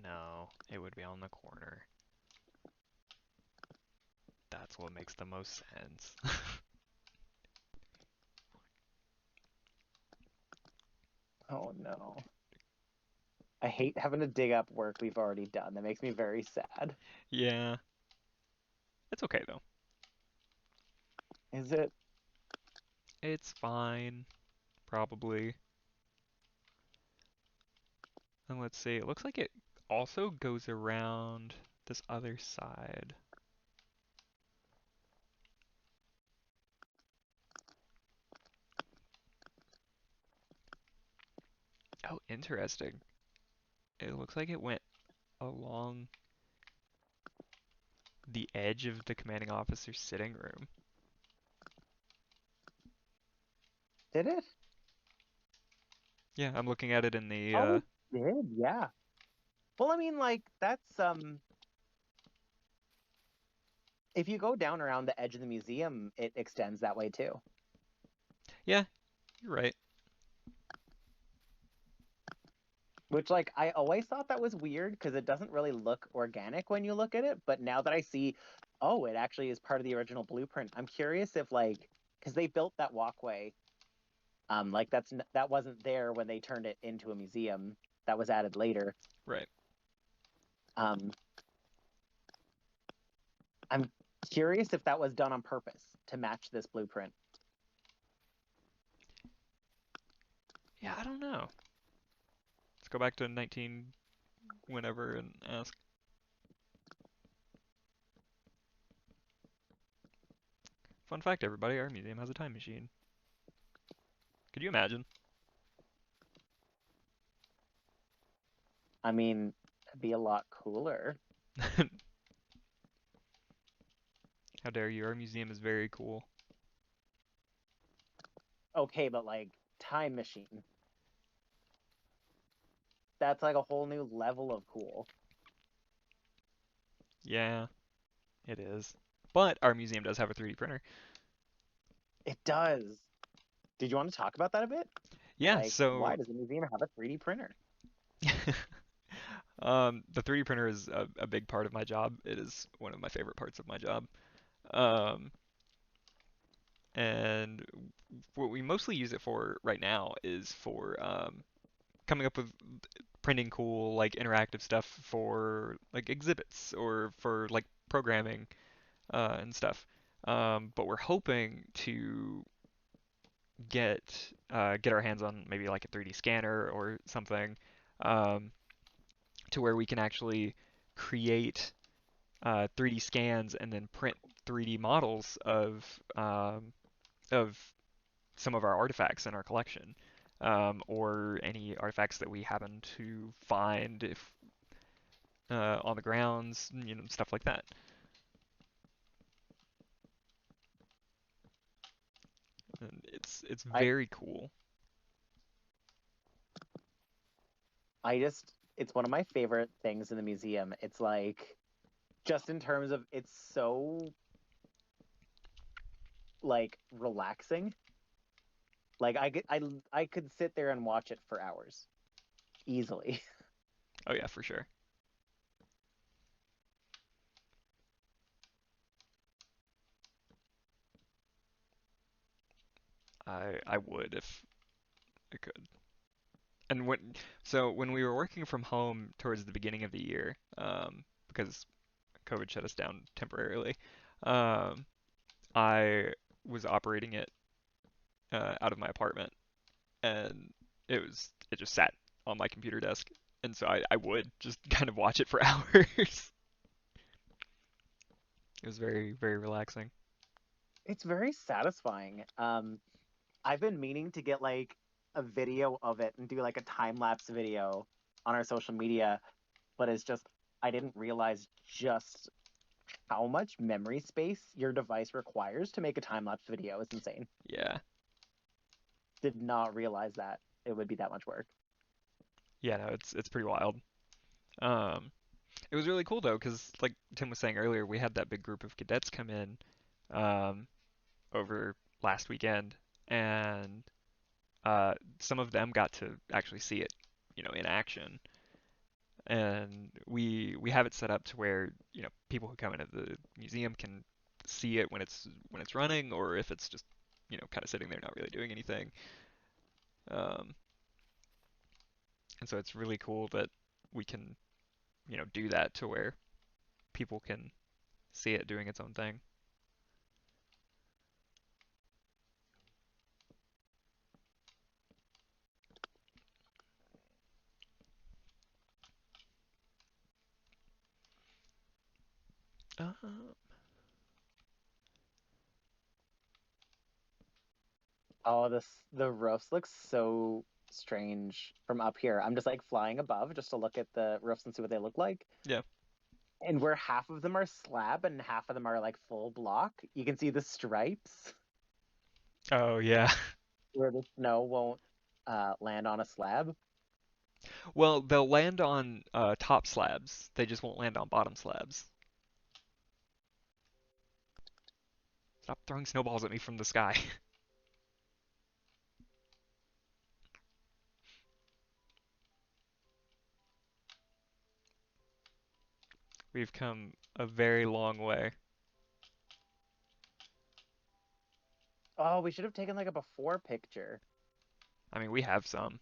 No, it would be on the corner. That's what makes the most sense.
Oh no. I hate having to dig up work we've already done. That makes me very sad.
Yeah, it's okay though.
Is it?
It's fine, probably. And let's see, it looks like it also goes around this other side. Oh, interesting. It looks like it went along the edge of the commanding officer's sitting room.
Did it?
Yeah, I'm looking at it in the
Oh, it did. Yeah. Well, I mean, like that's if you go down around the edge of the museum, it extends that way too.
yeah, you're right.
Which, like, I always thought that was weird because it doesn't really look organic when you look at it. But now that I see, oh, it actually is part of the original blueprint. I'm curious if, like, because they built that walkway, like that wasn't there when they turned it into a museum. That was added later.
Right.
Um, I'm curious if that was done on purpose to match this blueprint.
Yeah, I don't know. Let's go back to 19 whenever and ask. Fun fact, everybody, our museum has a time machine. Could you imagine?
I mean, it'd be a lot cooler.
How dare you? Our museum is very cool.
Okay, but like time machine. That's like a whole new level of cool.
Yeah, it is. But our museum does have a 3D printer.
It does. Did you want to talk about that a bit?
Yeah,
Like,
so
why does a museum have a 3D printer?
The 3D printer is a big part of my job. It is one of my favorite parts of my job. Um, and what we mostly use it for right now is for coming up with printing cool like interactive stuff for like exhibits or for like programming and stuff. But we're hoping to get our hands on maybe like a 3D scanner or something, um, to where we can actually create 3D scans and then print 3D models of some of our artifacts in our collection, or any artifacts that we happen to find if on the grounds, stuff like that. And it's
I
very cool.
I just it's one of my favorite things in the museum. It's like just in terms of it's so like relaxing. Like I could sit there and watch it for hours easily.
Oh yeah, for sure. I would if I could. And when we were working from home towards the beginning of the year, because COVID shut us down temporarily, um, I was operating it out of my apartment, and it just sat on my computer desk, and so I would just kind of watch it for hours. It was very very relaxing.
It's very satisfying. I've been meaning to get like a video of it and do like a time lapse video on our social media, but it's just I didn't realize just how much memory space your device requires to make a time lapse video. It's insane.
Yeah,
Did not realize that it would be that much work.
yeah, no, it's pretty wild. Um, it was really cool though, because like Tim was saying earlier, we had that big group of cadets come in um, over last weekend, and some of them got to actually see it, in action. And we have it set up to where people who come into the museum can see it when it's running, or if it's just kind of sitting there not really doing anything. Um, and so it's really cool that we can do that to where people can see it doing its own thing. Uh,
Oh, the roofs look so strange from up here. I'm just like flying above just to look at the roofs and see what they look like.
yeah.
And where half of them are slab and half of them are like full block, you can see the stripes
Oh yeah.
where the snow won't land on a slab.
Well, they'll land on top slabs. They just won't land on bottom slabs. Stop throwing snowballs at me from the sky. We've come a very long way.
Oh, we should have taken like a before picture.
I mean, we have some.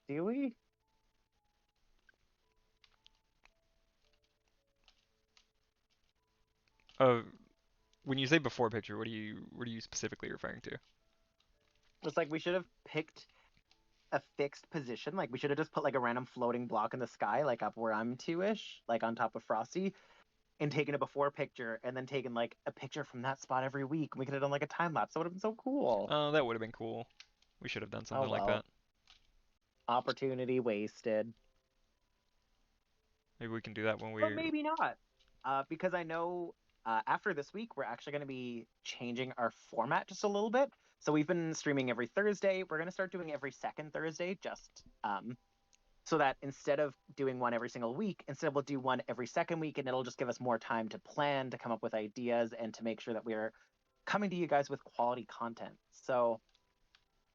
Do we?
Uh, when you say before picture, what are you specifically referring to?
It's like we should have picked a fixed position. Like we should have just put like a random floating block in the sky, like up where I'm to-ish, like on top of Frosty, and taken a before picture, and then taken like a picture from that spot every week. We could have done like a time lapse. That would have been so cool.
Oh, that would have been cool. We should have done
Oh
something like
well,
that.
opportunity wasted.
Maybe we can do that when
But
we.
maybe not, because I know after this week we're actually going to be changing our format just a little bit. So we've been streaming every Thursday. We're going to start doing every second Thursday, just so that instead of doing one every single week, instead we'll do one every second week, and it'll just give us more time to plan, to come up with ideas, and to make sure that we're coming to you guys with quality content. So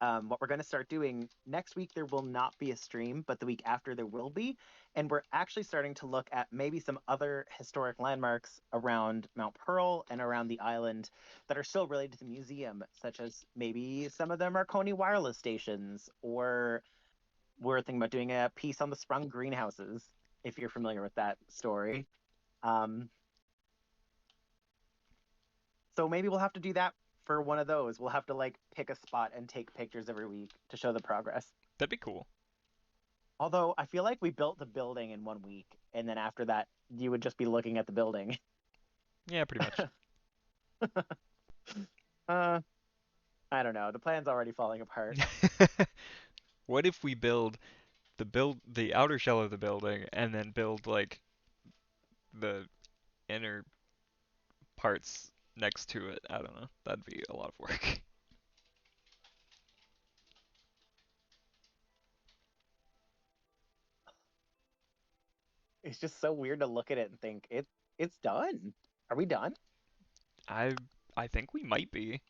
what we're going to start doing next week, there will not be a stream, but the week after there will be. And we're actually starting to look at maybe some other historic landmarks around Mount Pearl and around the island that are still related to the museum, such as maybe some of them are Coney wireless stations, or we're thinking about doing a piece on the sprung greenhouses, if you're familiar with that story. Um, so maybe we'll have to do that for one of those. We'll have to like pick a spot and take pictures every week to show the progress.
That'd be cool.
Although I feel like we built the building in 1 week, and then after that, you would just be looking at the building.
Yeah, pretty much.
uh, I don't know. The plan's already falling apart.
What if we build the outer shell of the building and then build like the inner parts next to it? I don't know. That'd be a lot of work.
It's just so weird to look at it and think it's done. Are we done?
I I think we might be.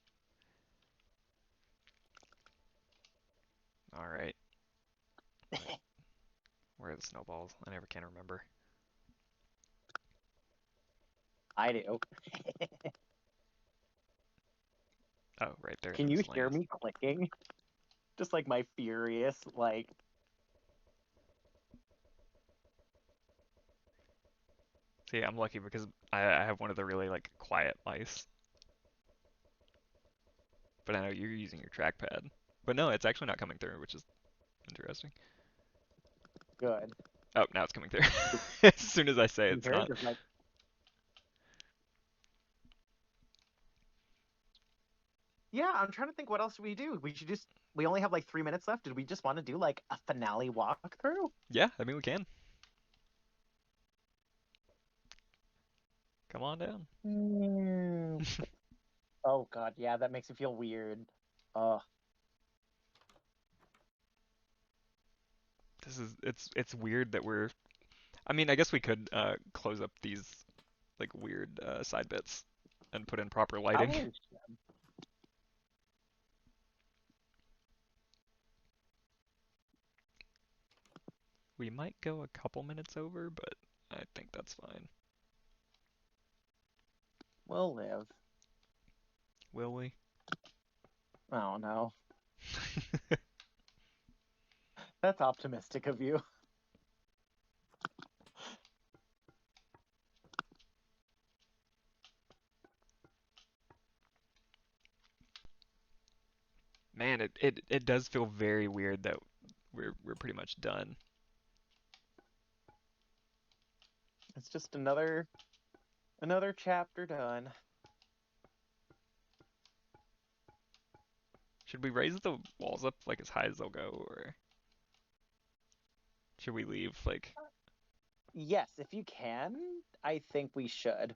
All right. Wait, where are the snowballs? I never can remember.
I do.
Oh, right there in
Can you
those
hear
lanes.
me clicking? Just like my furious, like,
See, I'm lucky because I have one of the really like quiet mice. But I know you're using your trackpad. But no, it's actually not coming through, which is interesting.
good.
Oh, now it's coming through. As soon as I say
You
it's
hear it?
not.
Just like, yeah, I'm trying to think what else we do. We only have like 3 minutes left. Did we just want to do like a finale walkthrough?
Yeah, I mean we can. Come on down.
Mm. Oh God, yeah, that makes me feel weird. Uh,
It's weird that we're. I mean, I guess we could close up these like weird side bits and put in proper lighting.
probably.
We might go a couple minutes over, but I think that's fine.
We'll live.
Will we?
I don't know. That's optimistic of you.
Man, it does feel very weird that we're pretty much done.
It's just another chapter done.
Should we raise the walls up like as high as they'll go, or should we leave like
Yes, if you can, I think we should.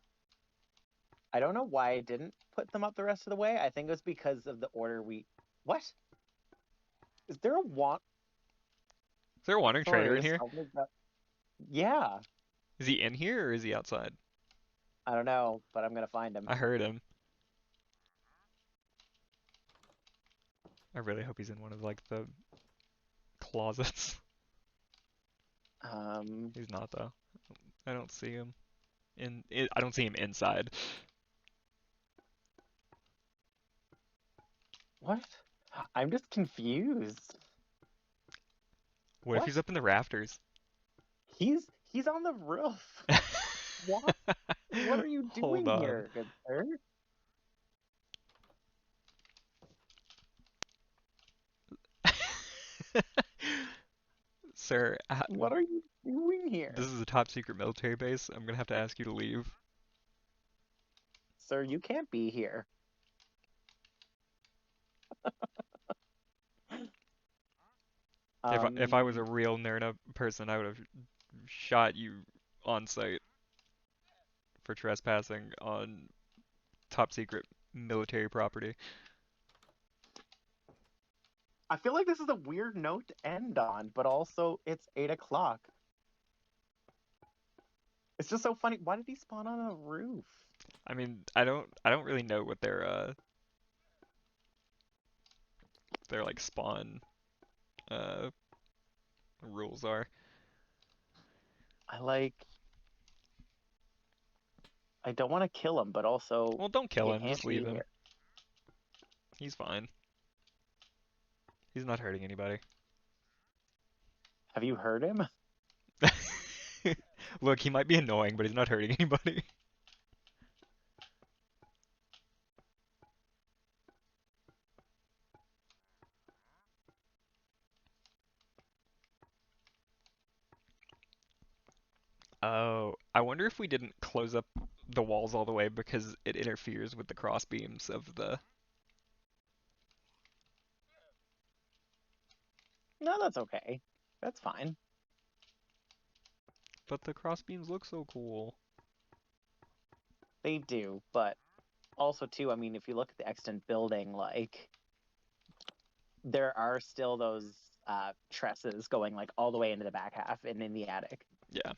I don't know why I didn't put them up the rest of the way. I think it was because of the order we. What? Is there a want?
is there a wandering
Sorry,
trader in
there's
here?
something that. Yeah,
Is he in here or is he outside?
I don't know, but I'm gonna find him.
I heard him. I really hope he's in one of like the closets.
Um,
He's not though. I don't see him I don't see him inside.
what? I'm just confused.
What if
What?
he's up in the rafters?
He's on the roof. What? What are you
Hold
doing
on.
here, good sir?
Sir,
What are you doing
this
here?
is a top secret military base. I'm gonna have to ask you to leave.
Sir, you can't be here.
If I was
Um,
a real Nerna person, I would have shot you on sight for trespassing on top secret military property.
I feel like this is a weird note to end on, but also it's 8 o'clock. It's just so funny. Why did he spawn on a roof?
I mean, I don't really know what their their like spawn uh rules are.
I like. I don't want to kill him, but also
Well, don't kill
he
him,
can't
just leave
be
him.
here.
He's fine. He's not hurting anybody.
Have you heard him?
Look, he might be annoying, but he's not hurting anybody. Oh, I wonder if we didn't close up the walls all the way because it interferes with the cross beams of the.
No, that's okay. That's fine.
But the cross beams look so cool.
They do, but also too, I mean, if you look at the extant building, like there are still those trusses going like all the way into the back half and in the attic.
Yeah.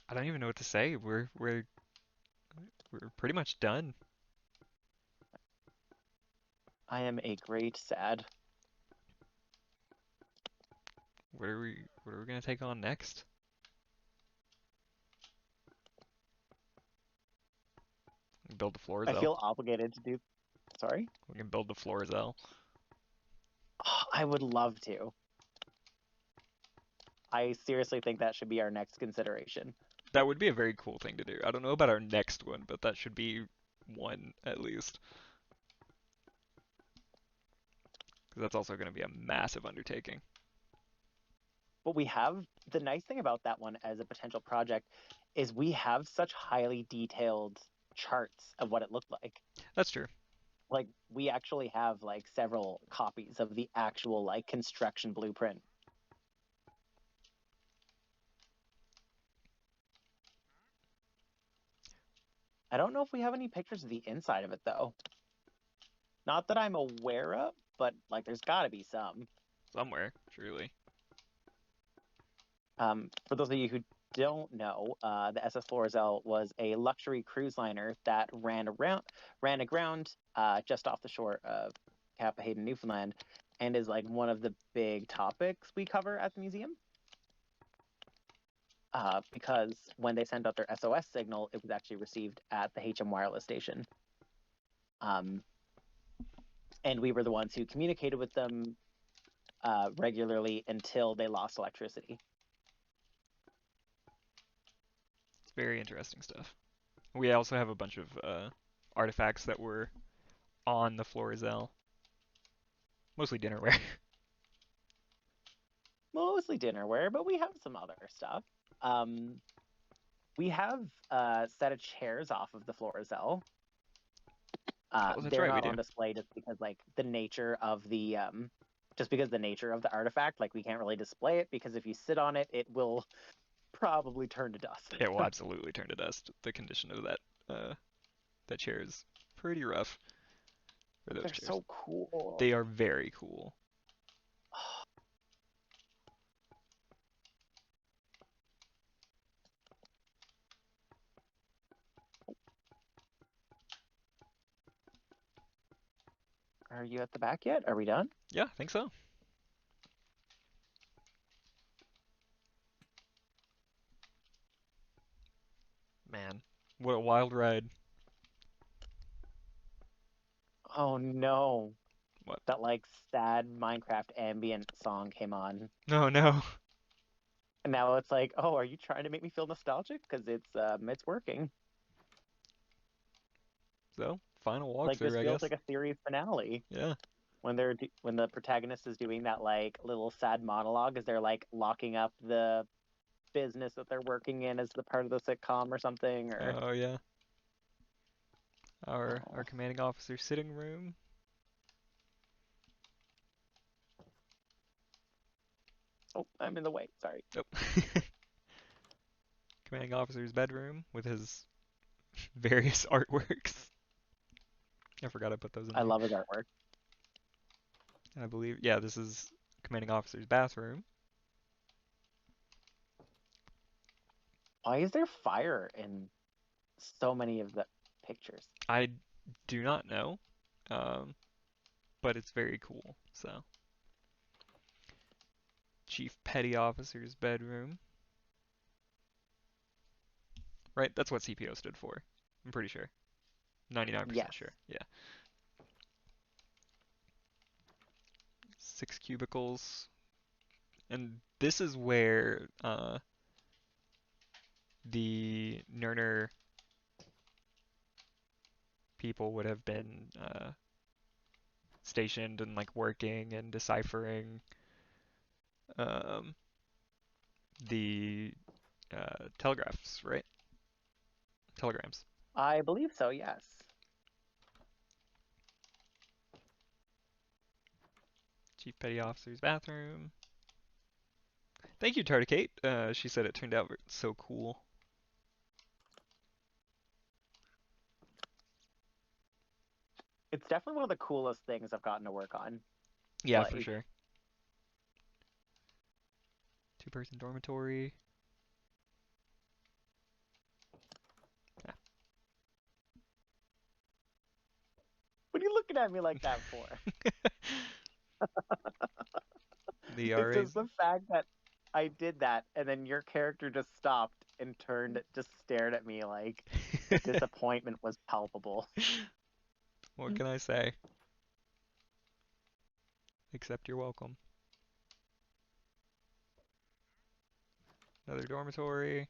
I don't even know what to say. We're pretty much done.
I am a great sad.
What are we gonna take on next? Build the
I
Florizel.
feel obligated to do. Sorry?
We can build the Florizel.
Oh, I would love to. I seriously think that should be our next consideration.
That would be a very cool thing to do. I don't know about our next one, but that should be one at least. Because that's also going to be a massive undertaking.
But we have the nice thing about that one as a potential project is we have such highly detailed charts of what it looked like.
That's true.
Like we actually have like several copies of the actual like construction blueprint. I don't know if we have any pictures of the inside of it though. Not that I'm aware of, but like there's got to be some.
Somewhere, surely.
For those of you who don't know, the SS Florizel was a luxury cruise liner that ran aground just off the shore of Kappa Hayden, Newfoundland, and is like one of the big topics we cover at the museum. Because when they sent out their SOS signal, it was actually received at the HM wireless station. And we were the ones who communicated with them regularly until they lost electricity.
It's very interesting stuff. We also have a bunch of artifacts that were on the Florizel. Mostly dinnerware.
Mostly dinnerware, but we have some other stuff. We have a set of chairs off of the Florizel.
Oh, that's
They're
right, we
not
do.
on display just because like the nature of the artifact, like we can't really display it because if you sit on it, it will probably turn to dust.
It will absolutely turn to dust. The condition of that chair is pretty rough for those
They're
chairs.
so cool.
They are very cool.
Are you at the back yet? Are we done?
Yeah, I think so. Man, what a wild ride.
Oh no.
What?
That like sad Minecraft ambient song came on.
No, no.
And now it's like, oh, are you trying to make me feel nostalgic? Because it's working.
So, final
Like this
walkthrough, I
feels
guess.
like a series finale
Yeah.
when the protagonist is doing that like little sad monologue as they're like locking up the business that they're working in as the part of the sitcom or something or
Oh, yeah. Our
oh,
commanding officer's sitting room.
oh I'm in the way. Sorry.
Nope. Commanding officer's bedroom with his various artworks. I forgot I put those in
I
there.
love his artwork.
I believe, yeah, this is commanding officer's bathroom.
Why is there fire in so many of the pictures?
I do not know, um, but it's very cool. So, Chief Petty Officer's bedroom, right? That's what CPO stood for. I'm pretty sure. 99%
Yes.
sure. Yeah. 6 cubicles. And this is where the Nerner people would have been stationed and like working and deciphering um, the telegraphs, right? Telegrams.
I believe so, yes.
Chief Petty Officer's bathroom. Thank you, Tarticate. She said it turned out so cool.
It's definitely one of the coolest things I've gotten to work on.
Yeah, for
Like,
sure. Two-person dormitory.
what are you looking at me like that for?
Yeah. The
It's
RA.
just the fact that I did that and then your character just stopped and turned, just stared at me like the disappointment was palpable.
What can I say? Except you're welcome. Another dormitory.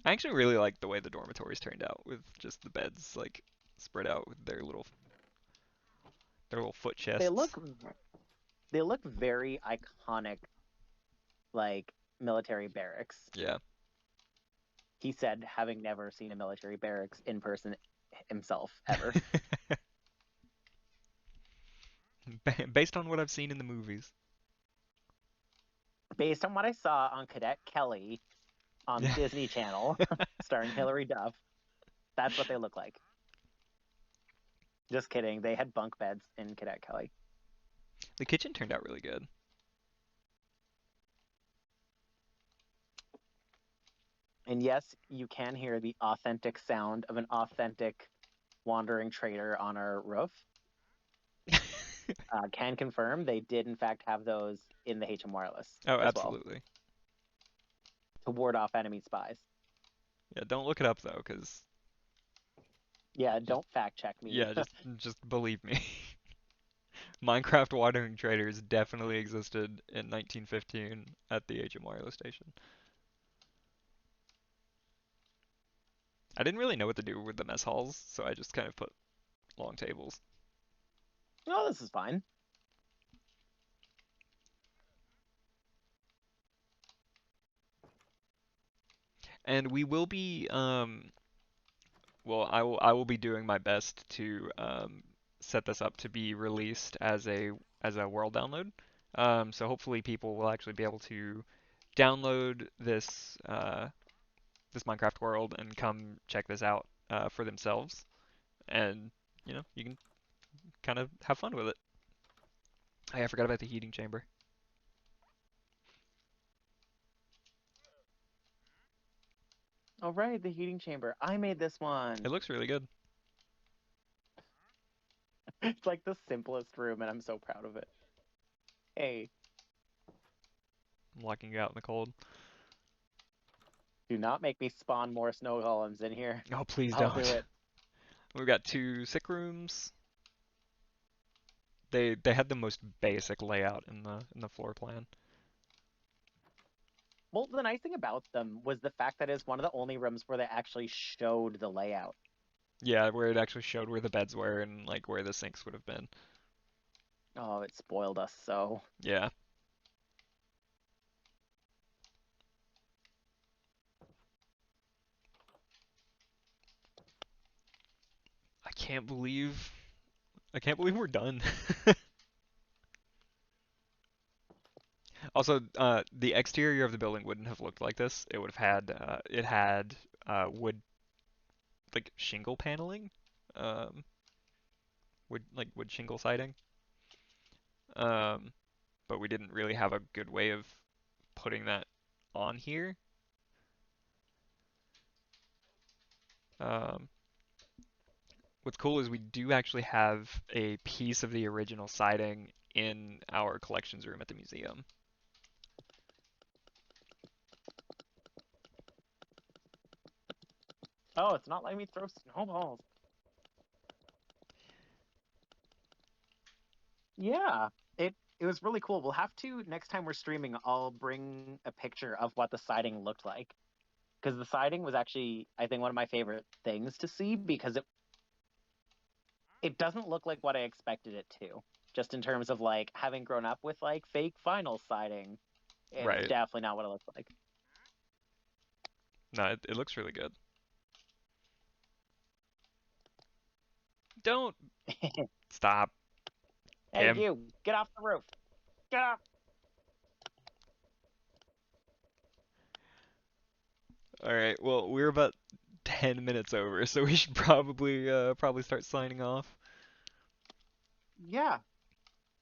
I actually really like the way the dormitories turned out with just the beds like spread out with their little foot
They
chests.
look they look very iconic, like military barracks.
Yeah.
He said, having never seen a military barracks in person himself ever.
Based on what I've seen in the movies.
Based on what I saw on Cadet Kelly on
Yeah.
Disney Channel, starring Hilary Duff, that's what they look like. Just kidding. They had bunk beds in Cadet Kelly.
The kitchen turned out really good.
And yes, you can hear the authentic sound of an authentic wandering trader on our roof. Can confirm they did, in fact, have those in the HM Wireless
Oh,
as well
absolutely.
to ward off enemy spies.
Yeah, don't look it up though, cause
Yeah,
just
don't fact check me.
yeah, just believe me. Minecraft watering traders definitely existed in 1915 at the HM Wireless station. I didn't really know what to do with the mess halls, so I just kind of put long tables.
Oh, this is fine.
And we will be well, I will be doing my best to set this up to be released as a world download. So hopefully people will actually be able to download this Minecraft world and come check this out for themselves, and you can kind of have fun with it. Hey, I forgot about the heating chamber.
All right, the heating chamber. I made this
It
one.
looks really good.
It's like the simplest room, and I'm so proud of it. Hey,
I'm locking you out in the cold.
do not make me spawn more snow golems in here.
Oh, please
I'll do
don't.
it.
We've got two sick rooms. They had the most basic layout in the floor plan.
Well, the nice thing about them was the fact that it's one of the only rooms where they actually showed the layout.
Yeah, where it actually showed where the beds were and like where the sinks would have been.
Oh, it spoiled us so.
Yeah. I can't believe I can't believe we're done. Also, the exterior of the building wouldn't have looked like this. It would have had it had wood like shingle paneling, um, wood shingle siding. Um, but we didn't really have a good way of putting that on here. Um, what's cool is we do actually have a piece of the original siding in our collections room at the museum.
Oh, it's not letting me throw snowballs. Yeah, it was really cool. We'll have to next time we're streaming, I'll bring a picture of what the siding looked like because the siding was actually, I think, one of my favorite things to see because it doesn't look like what I expected it to. Just in terms of like having grown up with like fake vinyl siding, it's
Right.
definitely not what it looks like.
No, it looks really good. Don't stop
Hey,
him.
you, get off the roof. Get off.
All right. Well, we're about 10 minutes over, so we should probably start signing off.
Yeah,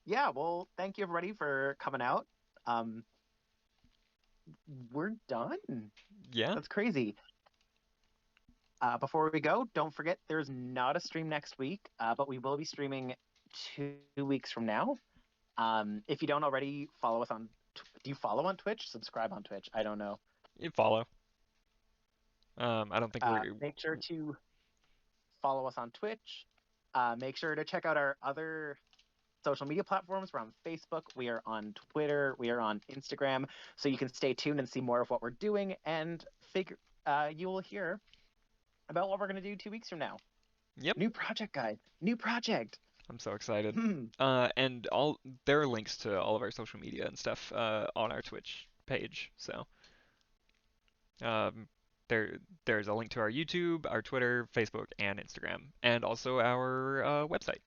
yeah. Well, thank you everybody for coming out. Um, we're done.
Yeah.
That's crazy. Before we go, don't forget there's not a stream next week, but we will be streaming 2 weeks from now. If you don't already follow us on, do you follow on Twitch? Subscribe on Twitch? I don't know.
You follow. I don't think we're.
Make sure to follow us on Twitch. Make sure to check out our other social media platforms. We're on Facebook, we are on Twitter, we are on Instagram, so you can stay tuned and see more of what we're doing, and figure you will hear about what we're going to do 2 weeks from now.
Yep.
New project, guys. New project.
I'm so excited.
Hmm.
And all there are links to all of our social media and stuff on our Twitch page. So um, there's a link to our YouTube, our Twitter, Facebook, and Instagram, and also our website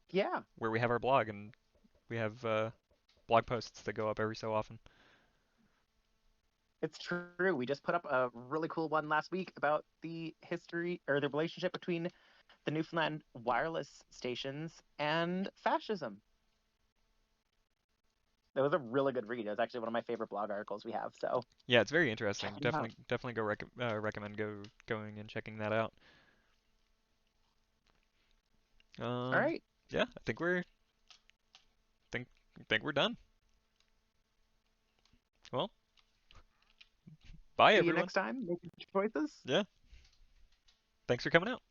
Yeah,
where we have our blog and we have blog posts that go up every so often.
it's true. We just put up a really cool one last week about the history or the relationship between the Newfoundland wireless stations and fascism. It was a really good read. It was actually one of my favorite blog articles we have. So
Yeah, it's very
check
interesting.
it out.
Definitely recommend going and checking that out.
All
Um,
right.
yeah, think think we're done. Well, bye
See you
everyone.
next time. Make your choices.
Yeah, thanks for coming out.